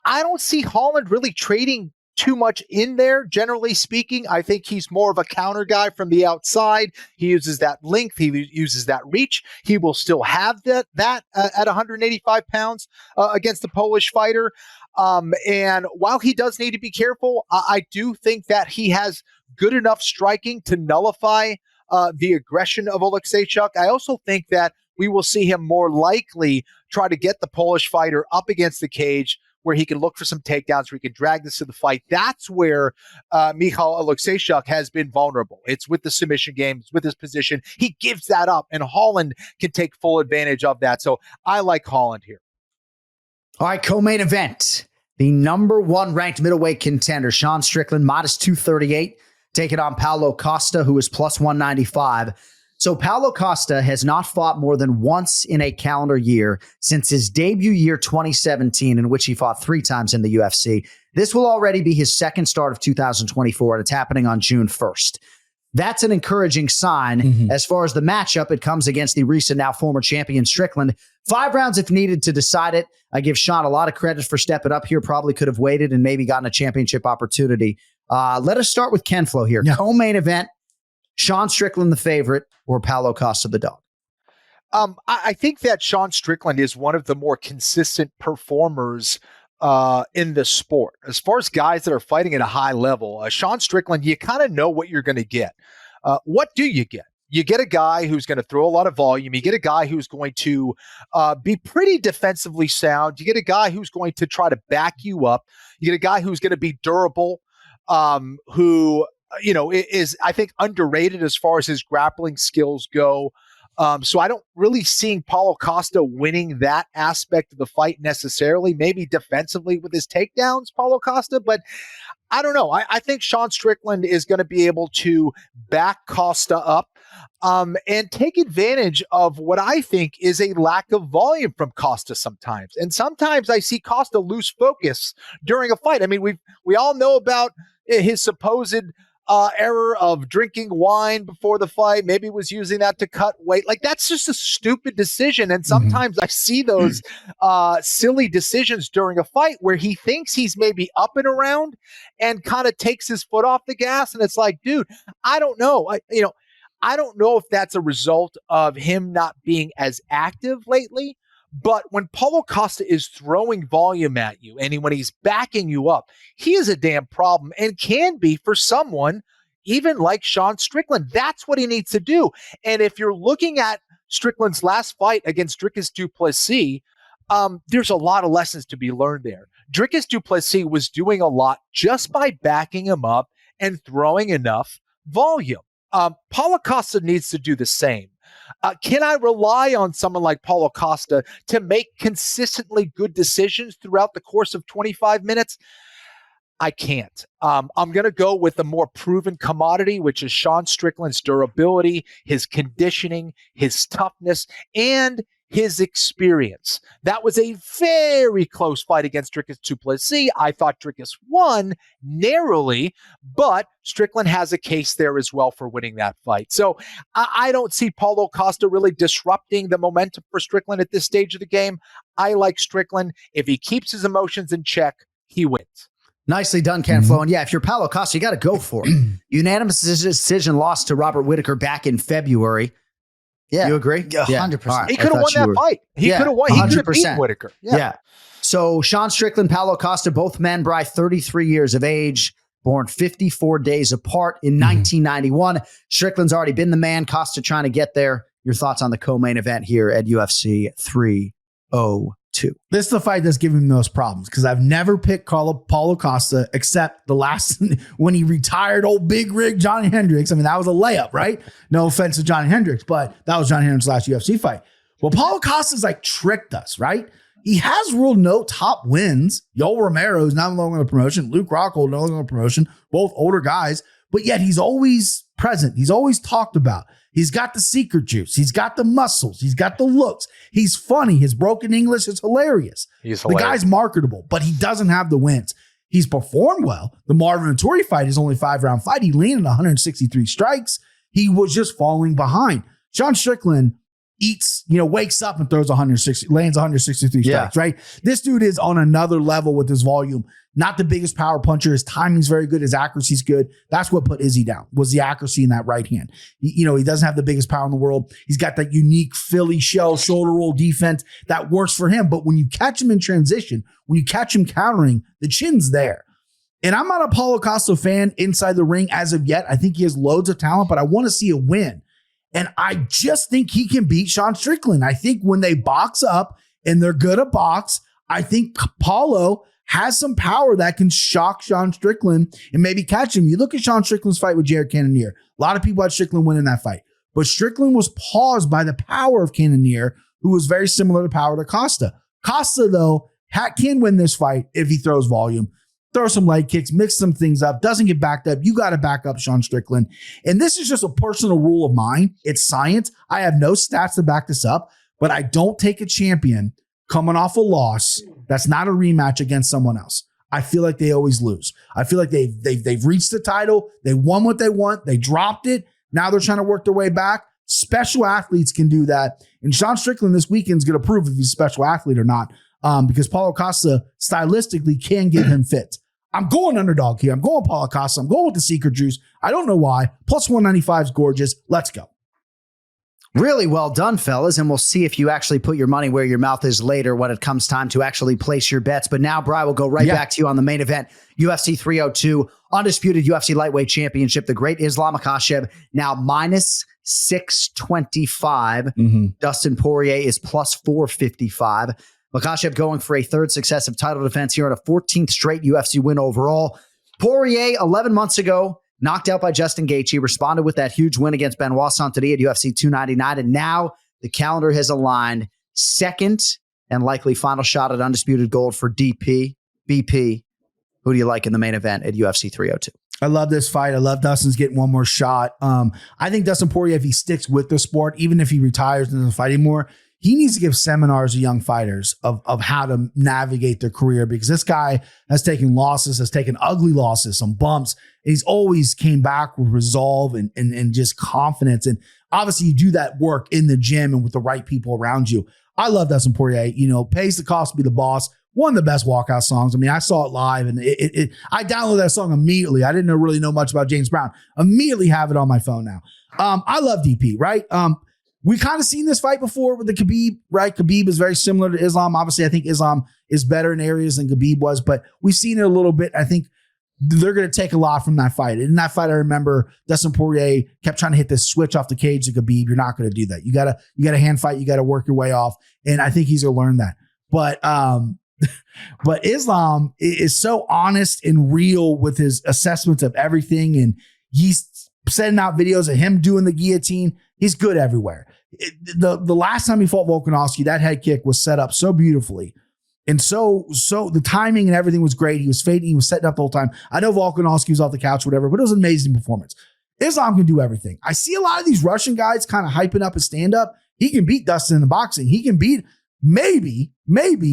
I don't see Holland really trading too much in there, generally speaking. I think he's more of a counter guy from the outside. He uses that length. He uses that reach. He will still have that at 185 pounds against the Polish fighter. And while he does need to be careful, I do think that he has good enough striking to nullify the aggression of Oleksiejczuk. I also think that we will see him more likely try to get the Polish fighter up against the cage, where he can look for some takedowns, where he can drag this to the fight. That's where Michal Oleksiejczuk has been vulnerable. It's with the submission game, it's with his position. He gives that up, and Holland can take full advantage of that. So I like Holland here. All right, co-main event. The number 1 ranked middleweight contender, Sean Strickland, minus 238, taking on Paulo Costa, who is plus 195. So Paulo Costa has not fought more than once in a calendar year since his debut year 2017, in which he fought 3 times in the UFC. This will already be his second start of 2024, and it's happening on June 1st. That's an encouraging sign. As far as the matchup, it comes against the recent, now former champion Strickland. 5 rounds if needed to decide it. I give Sean a lot of credit for stepping up here. Probably could have waited and maybe gotten a championship opportunity. Let us start with KenFlo here. Yeah. Co-main event. Sean Strickland, the favorite, or Paulo Costa, the dog? I think that Sean Strickland is one of the more consistent performers in the sport. As far as guys that are fighting at a high level, Sean Strickland, you kind of know what you're going to get. What do you get? You get a guy who's going to throw a lot of volume. You get a guy who's going to be pretty defensively sound. You get a guy who's going to try to back you up. You get a guy who's going to be durable, who is, I think, underrated as far as his grappling skills go. So I don't really see Paulo Costa winning that aspect of the fight necessarily, maybe defensively with his takedowns, Paulo Costa, but I don't know. I think Sean Strickland is going to be able to back Costa up and take advantage of what I think is a lack of volume from Costa sometimes. And sometimes I see Costa lose focus during a fight. I mean, we all know about his supposed error of drinking wine before the fight. Maybe was using that to cut weight. Like, that's just a stupid decision. And sometimes I see those silly decisions during a fight where he thinks he's maybe up and around and kind of takes his foot off the gas. And it's like, dude, I don't know. I don't know if that's a result of him not being as active lately. But when Paulo Costa is throwing volume at you and when he's backing you up, he is a damn problem and can be for someone even like Sean Strickland. That's what he needs to do. And if you're looking at Strickland's last fight against Dricus du Plessis, there's a lot of lessons to be learned there. Dricus du Plessis was doing a lot just by backing him up and throwing enough volume. Paulo Costa needs to do the same. Can I rely on someone like Paulo Costa to make consistently good decisions throughout the course of 25 minutes? I can't. I'm going to go with the more proven commodity, which is Sean Strickland's durability, his conditioning, his toughness, and his experience. That was a very close fight against Dricus du Plessis. I thought Dricus won narrowly, but Strickland has a case there as well for winning that fight. So I don't see Paulo Costa really disrupting the momentum for Strickland at this stage of the game. I like Strickland. If he keeps his emotions in check, he wins. Nicely done, KenFlo. And yeah, if you're Paulo Costa, you got to go for it. Unanimous decision loss to Robert Whittaker back in February. Yeah. You agree? 100%. Right. He could have won that fight. He could have won. He could have beaten Whittaker. Yeah. So Sean Strickland, Paulo Costa, both men, Bry, 33 years of age, born 54 days apart in 1991. Strickland's already been the man. Costa trying to get there. Your thoughts on the co-main event here at UFC 302? This is the fight that's giving me most problems because I've never picked Paulo Costa except the last when he retired old big rig Johnny Hendricks. I mean, that was a layup, right? No offense to Johnny Hendricks, but that was Johnny Hendricks' last UFC fight. Well, Paulo Costa's like tricked us, right? He has real no top wins. Yoel Romero's not longer on the promotion. Luke Rockhold no longer on the promotion. Both older guys, but yet he's always present. He's always talked about. He's got the secret juice. He's got the muscles. He's got the looks. He's funny. His broken English is hilarious. The guy's marketable, but he doesn't have the wins. He's performed well. The Marvin Vettori fight is only a 5-round fight. He landed 163 strikes. He was just falling behind. Sean Strickland wakes up and lands 163 strikes, right? This dude is on another level with his volume. Not the biggest power puncher. His timing's very good. His accuracy's good. That's what put Izzy down, was the accuracy in that right hand. He doesn't have the biggest power in the world. He's got that unique Philly shell shoulder roll defense that works for him. But when you catch him in transition, when you catch him countering, the chin's there. And I'm not a Paulo Costa fan inside the ring as of yet. I think he has loads of talent, but I want to see a win. And I just think he can beat Sean Strickland. I think when they box up and they're good at box, I think Paulo has some power that can shock Sean Strickland and maybe catch him. You look at Sean Strickland's fight with Jared Cannonier. A lot of people had Strickland winning that fight. But Strickland was paused by the power of Cannonier, who was very similar to power to Costa. Costa, though, can win this fight if he throws volume. Throw some leg kicks, mix some things up, doesn't get backed up. You got to back up Sean Strickland. And this is just a personal rule of mine. It's science. I have no stats to back this up, but I don't take a champion coming off a loss that's not a rematch against someone else. I feel like they always lose. I feel like they've reached the title. They won what they want. They dropped it. Now they're trying to work their way back. Special athletes can do that. And Sean Strickland this weekend is going to prove if he's a special athlete or not, because Paulo Costa stylistically can give him fits. I'm going underdog here. I'm going Paulo Costa. I'm going with the secret juice. I don't know why. Plus 195 is gorgeous. Let's go. Really well done, fellas. And we'll see if you actually put your money where your mouth is later when it comes time to actually place your bets. But now, Bri, we'll go right back to you on the main event. UFC 302, undisputed UFC lightweight championship. The great Islam Makhachev now minus 625. Dustin Poirier is plus 455. Makhachev going for a third successive title defense here on a 14th straight UFC win overall. Poirier, 11 months ago, knocked out by Justin Gaethje, responded with that huge win against Benoit Saint-Denis at UFC 299, and now the calendar has aligned. Second and likely final shot at undisputed gold for BP. Who do you like in the main event at UFC 302? I love this fight. I love Dustin's getting one more shot. I think Dustin Poirier, if he sticks with the sport, even if he retires and doesn't fight anymore, he needs to give seminars to young fighters of how to navigate their career, because this guy has taken losses, has taken ugly losses, some bumps. And he's always came back with resolve and just confidence. And obviously you do that work in the gym and with the right people around you. I love Dustin Poirier, pays the cost to be the boss. One of the best walkout songs. I mean, I saw it live and I downloaded that song immediately. I didn't really know much about James Brown. Immediately have it on my phone now. I love DP, right? We kind of seen this fight before with the Khabib, right? Khabib is very similar to Islam. Obviously, I think Islam is better in areas than Khabib was, but we've seen it a little bit. I think they're going to take a lot from that fight. In that fight, I remember Dustin Poirier kept trying to hit this switch off the cage to Khabib. You're not going to do that. You got to hand fight. You got to work your way off. And I think he's going to learn that. But Islam is so honest and real with his assessments of everything. And he's sending out videos of him doing the guillotine. He's good everywhere. The last time he fought Volkanovski, that head kick was set up so beautifully. And so the timing and everything was great. He was fading. He was setting up the whole time. I know Volkanovski was off the couch, whatever, but it was an amazing performance. Islam can do everything. I see a lot of these Russian guys kind of hyping up his stand-up. He can beat Dustin in the boxing. He can beat maybe,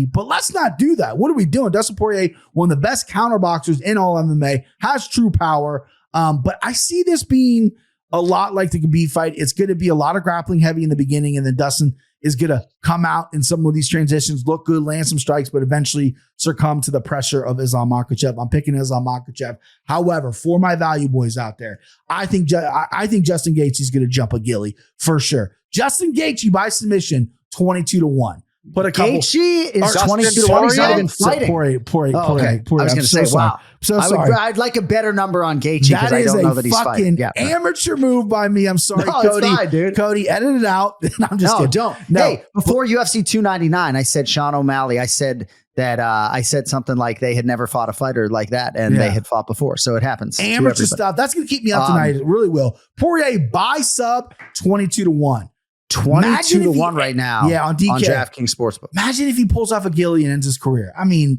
but let's not do that. What are we doing? Dustin Poirier, one of the best counterboxers in all MMA, has true power. But I see this being a lot like the Khabib fight. It's going to be a lot of grappling heavy in the beginning, and then Dustin is going to come out in some of these transitions, look good, land some strikes, but eventually succumb to the pressure of Islam Makhachev. I'm picking Islam Makhachev. However, for my value boys out there, I think Justin Gaethje is going to jump a gilly for sure. Justin Gaethje by submission, 22-1. But a couple. Gaethje is 22-1. He's not even fighting. Poirier. I was going to say, wow. So sorry. I'd like a better number on Gaethje because I don't know that he's fighting. That is a fucking amateur move by me. I'm sorry, no, Cody. It's fine, dude. Cody, edit it out. I'm just kidding. Don't. No. Hey, before UFC 299, I said Sean O'Malley. I said that I said something like they had never fought a fighter like that, and they had fought before. So it happens. Amateur stuff. That's going to keep me up tonight. It really will. Poirier by sub 22-1. 22-1 right now. Yeah, on DK. On DraftKings Sportsbook. Imagine if he pulls off a gilly and ends his career. I mean,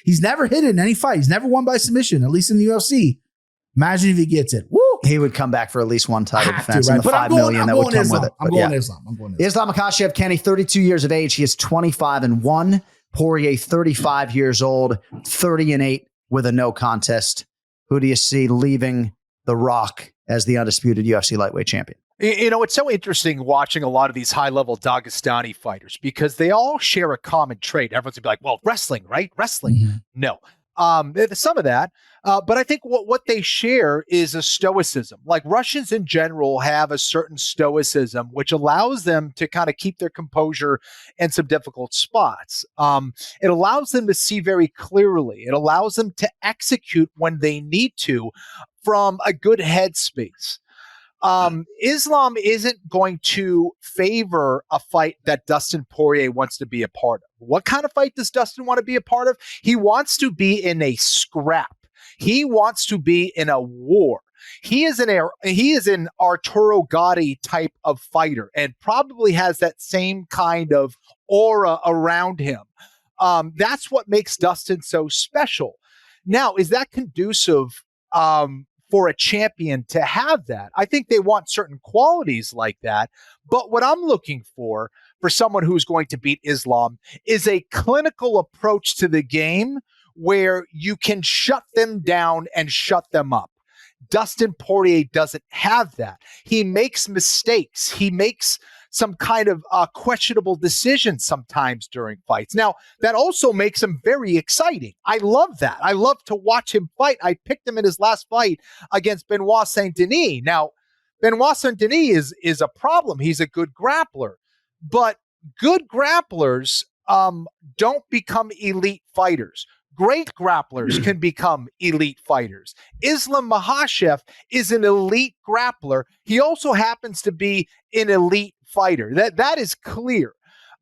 he's never hit it in any fight. He's never won by submission, at least in the UFC. Imagine if he gets it. Woo! He would come back for at least one title defense and the $5 million that would come with it. I'm going Islam. Islam Makhachev, Kenny, 32 years of age. He is 25-1. Poirier, 35 years old, 30-8 with a no contest. Who do you see leaving the Rock as the undisputed UFC lightweight champion? It's so interesting watching a lot of these high-level Dagestani fighters because they all share a common trait. Everyone's gonna be like, well, wrestling, right? Wrestling. Mm-hmm. No. Some of that. But I think what they share is a stoicism. Like Russians in general have a certain stoicism, which allows them to kind of keep their composure in some difficult spots. It allows them to see very clearly. It allows them to execute when they need to from a good headspace. Islam isn't going to favor a fight that Dustin Poirier wants to be a part of. What kind of fight does Dustin want to be a part of? He wants to be in a scrap. He wants to be in a war. He is an Arturo Gatti type of fighter and probably has that same kind of aura around him. That's what makes Dustin so special. Now, is that conducive for a champion to have that? I think they want certain qualities like that. But what I'm looking for someone who's going to beat Islam is a clinical approach to the game where you can shut them down and shut them up. Dustin Poirier doesn't have that. He makes mistakes. He makes some kind of questionable decisions sometimes during fights. Now, that also makes him very exciting. I love that. I love to watch him fight. I picked him in his last fight against Benoit Saint-Denis. Now, Benoit Saint-Denis is a problem. He's a good grappler. But good grapplers don't become elite fighters. Great grapplers can become elite fighters. Islam Makhachev is an elite grappler. He also happens to be an elite fighter. That is clear.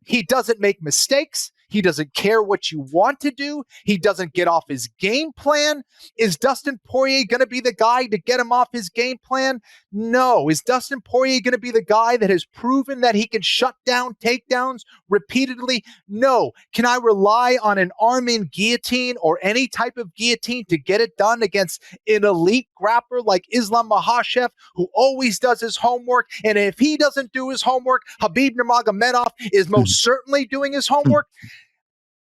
He doesn't make mistakes. He doesn't care what you want to do. He doesn't get off his game plan. Is Dustin Poirier going to be the guy to get him off his game plan? No. Is Dustin Poirier going to be the guy that has proven that he can shut down takedowns repeatedly? No. Can I rely on an arm-in guillotine or any type of guillotine to get it done against an elite grappler like Islam Makhachev, who always does his homework? And if he doesn't do his homework, Khabib Nurmagomedov is most certainly doing his homework.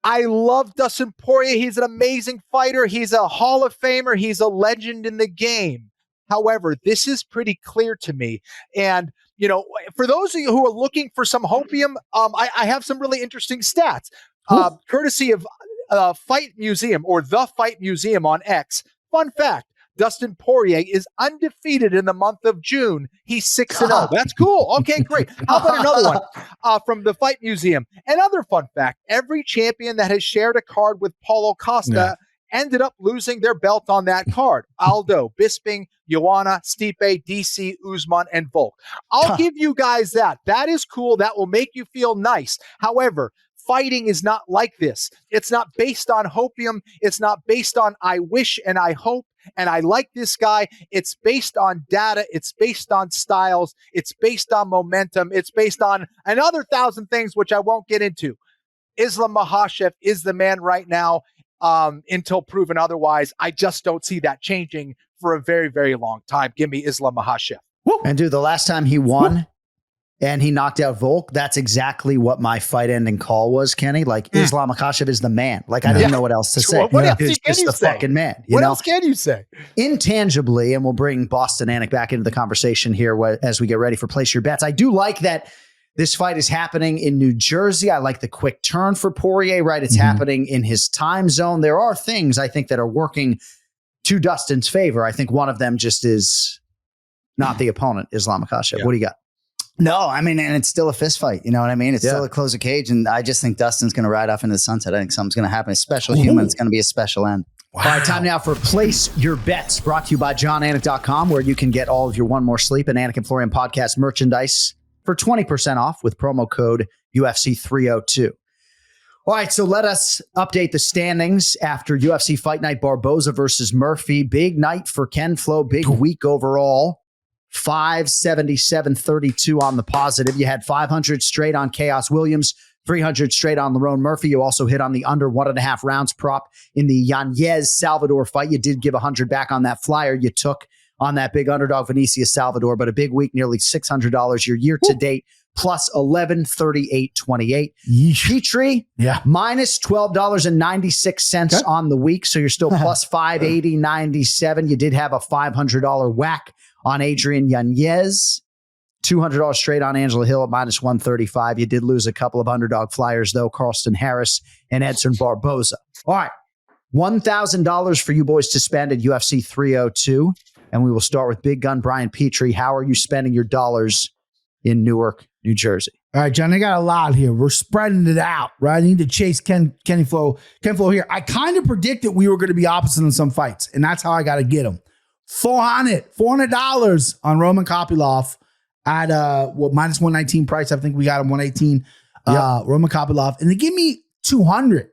I love Dustin Poirier. He's an amazing fighter. He's a Hall of Famer. He's a legend in the game. However, this is pretty clear to me. And, you know, for those of you who are looking for some hopium, I have some really interesting stats, courtesy of Fight Museum or The Fight Museum on X. Fun fact. Dustin Poirier is undefeated in the month of June. He's 6-0. That's cool. Okay, great. How about another one from the Fight Museum? Another fun fact, every champion that has shared a card with Paulo Costa ended up losing their belt on that card. Aldo, Bisping, Joanna, Stipe, DC, Usman, and Volk. I'll give you guys that. That is cool. That will make you feel nice. However, fighting is not like this. It's not based on hopium. It's not based on I wish and I hope and I like this guy. It's based on data. It's based on styles. It's based on momentum. It's based on another 1,000 things, which I won't get into. Islam Makhachev is the man right now until proven otherwise. I just don't see that changing for a very, very long time. Give me Islam Makhachev. And dude, the last time he won and he knocked out Volk, that's exactly what my fight ending call was, Kenny. Like, Islam Makhachev is the man. Like, I didn't know what else to say. What else He's can just you the say? fucking man. What else can you say? Intangibly, and we'll bring Boston Anik back into the conversation here as we get ready for Place Your Bets. I do like that this fight is happening in New Jersey. I like the quick turn for Poirier, right? It's happening in his time zone. There are things I think that are working to Dustin's favor. I think one of them just is not the opponent, Islam Makhachev. What do you got? No, I mean, and it's still a fist fight. You know what I mean? It's still a close of cage. And I just think Dustin's going to ride off into the sunset. I think something's going to happen. A special human. It's going to be a special end. Wow. All right, time now for Place Your Bets, brought to you by JonAnik.com, where you can get all of your One More Sleep and Anik and Florian podcast merchandise for 20% off with promo code UFC302. All right, so let us update the standings after UFC Fight Night Barboza versus Murphy. Big night for KenFlo, big week overall. 577.32 on the positive. You had 500 straight on Chaos Williams, 300 straight on Lerone Murphy. You also hit on the under 1.5 rounds prop in the Yanez Salvador fight. You did give 100 back on that flyer you took on that big underdog Vinicius Salvador, but a big week, nearly $600 your year to date, plus 1138.28. Petrie, minus $12.96 on the week. So you're still plus 580.97. You did have a $500 whack on Adrian Yanez, $200 straight on Angela Hill at minus 135. You did lose a couple of underdog flyers, though, Carlston Harris and Edson Barboza. All right, $1,000 for you boys to spend at UFC 302. And we will start with Big Gun Brian Petrie. How are you spending your dollars in Newark, New Jersey? All right, John, I got a lot here. We're spreading it out, right? I need to chase KenFlo here. I kind of predicted we were going to be opposite in some fights, and that's how I got to get them. $400 on Roman Kopylov at minus 119 price. I think we got him 118. Roman Kopylov, and they give me 200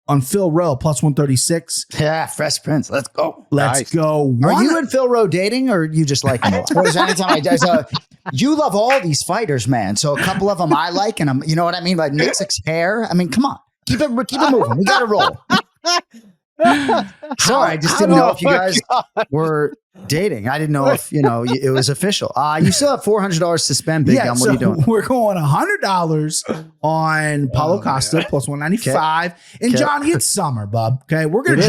on Phil Rowe plus 136. Yeah, Fresh Prince. Let's go. Let's go. Are you and Phil Rowe dating, or you just like him? You love all these fighters, man. So a couple of them I like, and you know what I mean? Like Nick's hair. I mean, come on, keep it moving. We got to roll. Sorry, I just didn't know if you guys were dating. I didn't know if it was official. You still have $400 to spend, Big Gun. What are you doing? We're going $100 on Paulo Costa plus 195. Okay. And John, it's summer, bub. Okay, we're gonna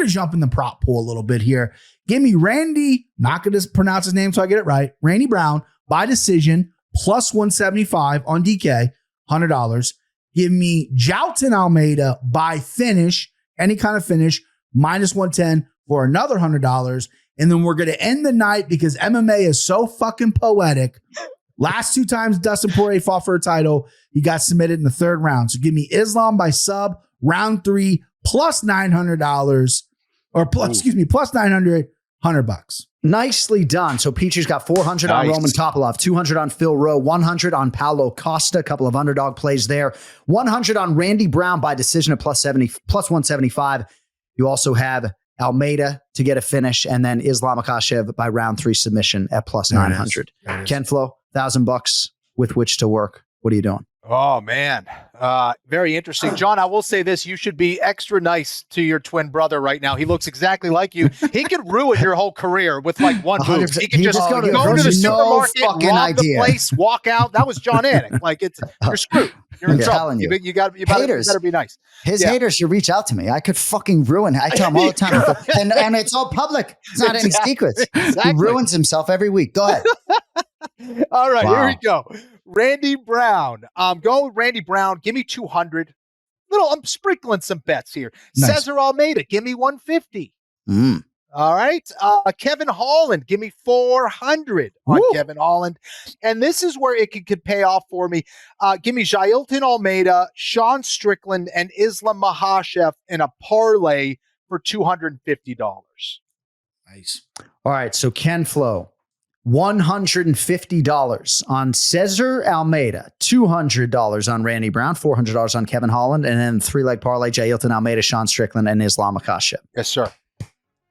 jump in the prop pool a little bit here. Give me Randy. Not gonna pronounce his name so I get it right. Randy Brown by decision plus 175 on DK. $100. Give me Jalton Almeida by finish. Any kind of finish, minus 110 for another $100. And then we're going to end the night because MMA is so fucking poetic. Last two times Dustin Poirier fought for a title, he got submitted in the third round. So give me Islam by sub, round 3, plus $900, plus 900 $100. Nicely done. So Petrie's got 400 on Roman Topolov, 200 on Phil Rowe, 100 on Paulo Costa, a couple of underdog plays there, 100 on Randy Brown by decision at plus 175. You also have Almeida to get a finish, and then Islam Makhachev by round 3 submission at plus 900. KenFlo, $1,000 with which to work. What are you doing? Oh, man. Very interesting. John, I will say this. You should be extra nice to your twin brother right now. He looks exactly like you. He could ruin your whole career with like one move. He could just go to the supermarket, rob the place, walk out. That was Jon Anik. Like, you're screwed. You're in trouble. You better be nice. His haters should reach out to me. I could fucking ruin it. I tell him all the time. and it's all public. It's not any secrets. Exactly. He ruins himself every week. Go ahead. All right, Here we go. Randy Brown. Go with Randy Brown. Give me 200. I'm sprinkling some bets here. Nice. Cesar Almeida. Give me 150. All right. Kevin Holland. Give me 400 on Kevin Holland. And this is where it could pay off for me. Give me Jailton Almeida, Sean Strickland, and Islam Makhachev in a parlay for $250. Nice. All right. So KenFlo. $150 on Cesar Almeida, $200 on Randy Brown, $400 on Kevin Holland, and then 3-leg parlay, Jailton Almeida, Sean Strickland, and Islam Makhachev. Yes, sir.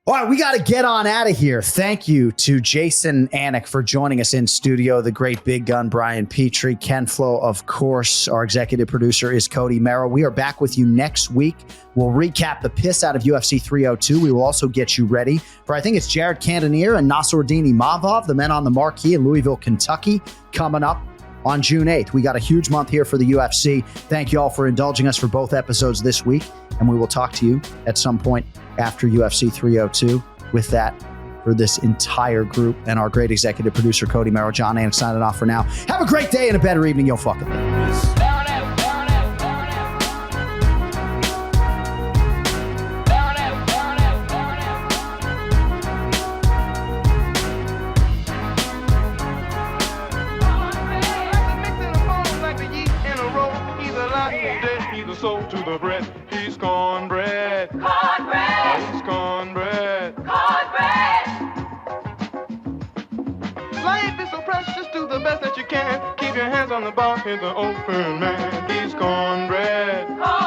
All right, we got to get on out of here. Thank you to Jason Anik for joining us in studio, the great big gun Brian Petrie, KenFlo, of course. Our executive producer is Cody Merrill. We are back with you next week. We'll recap the piss out of UFC 302. We will also get you ready for, I think it's Jared Cannonier and Nassourdini Mavov, the men on the marquee in Louisville, Kentucky, coming up on June 8th. We got a huge month here for the UFC. Thank you all for indulging us for both episodes this week, and we will talk to you at some point after UFC 302. With that, for this entire group and our great executive producer, Cody Merrill, Jon Anik signing off for now. Have a great day and a better evening. Yo, fucking. To the bread, he's cornbread. Cornbread. He's cornbread. Cornbread. Life is so precious, do the best that you can. Keep your hands on the bar, he's the open man. He's cornbread. Cornbread.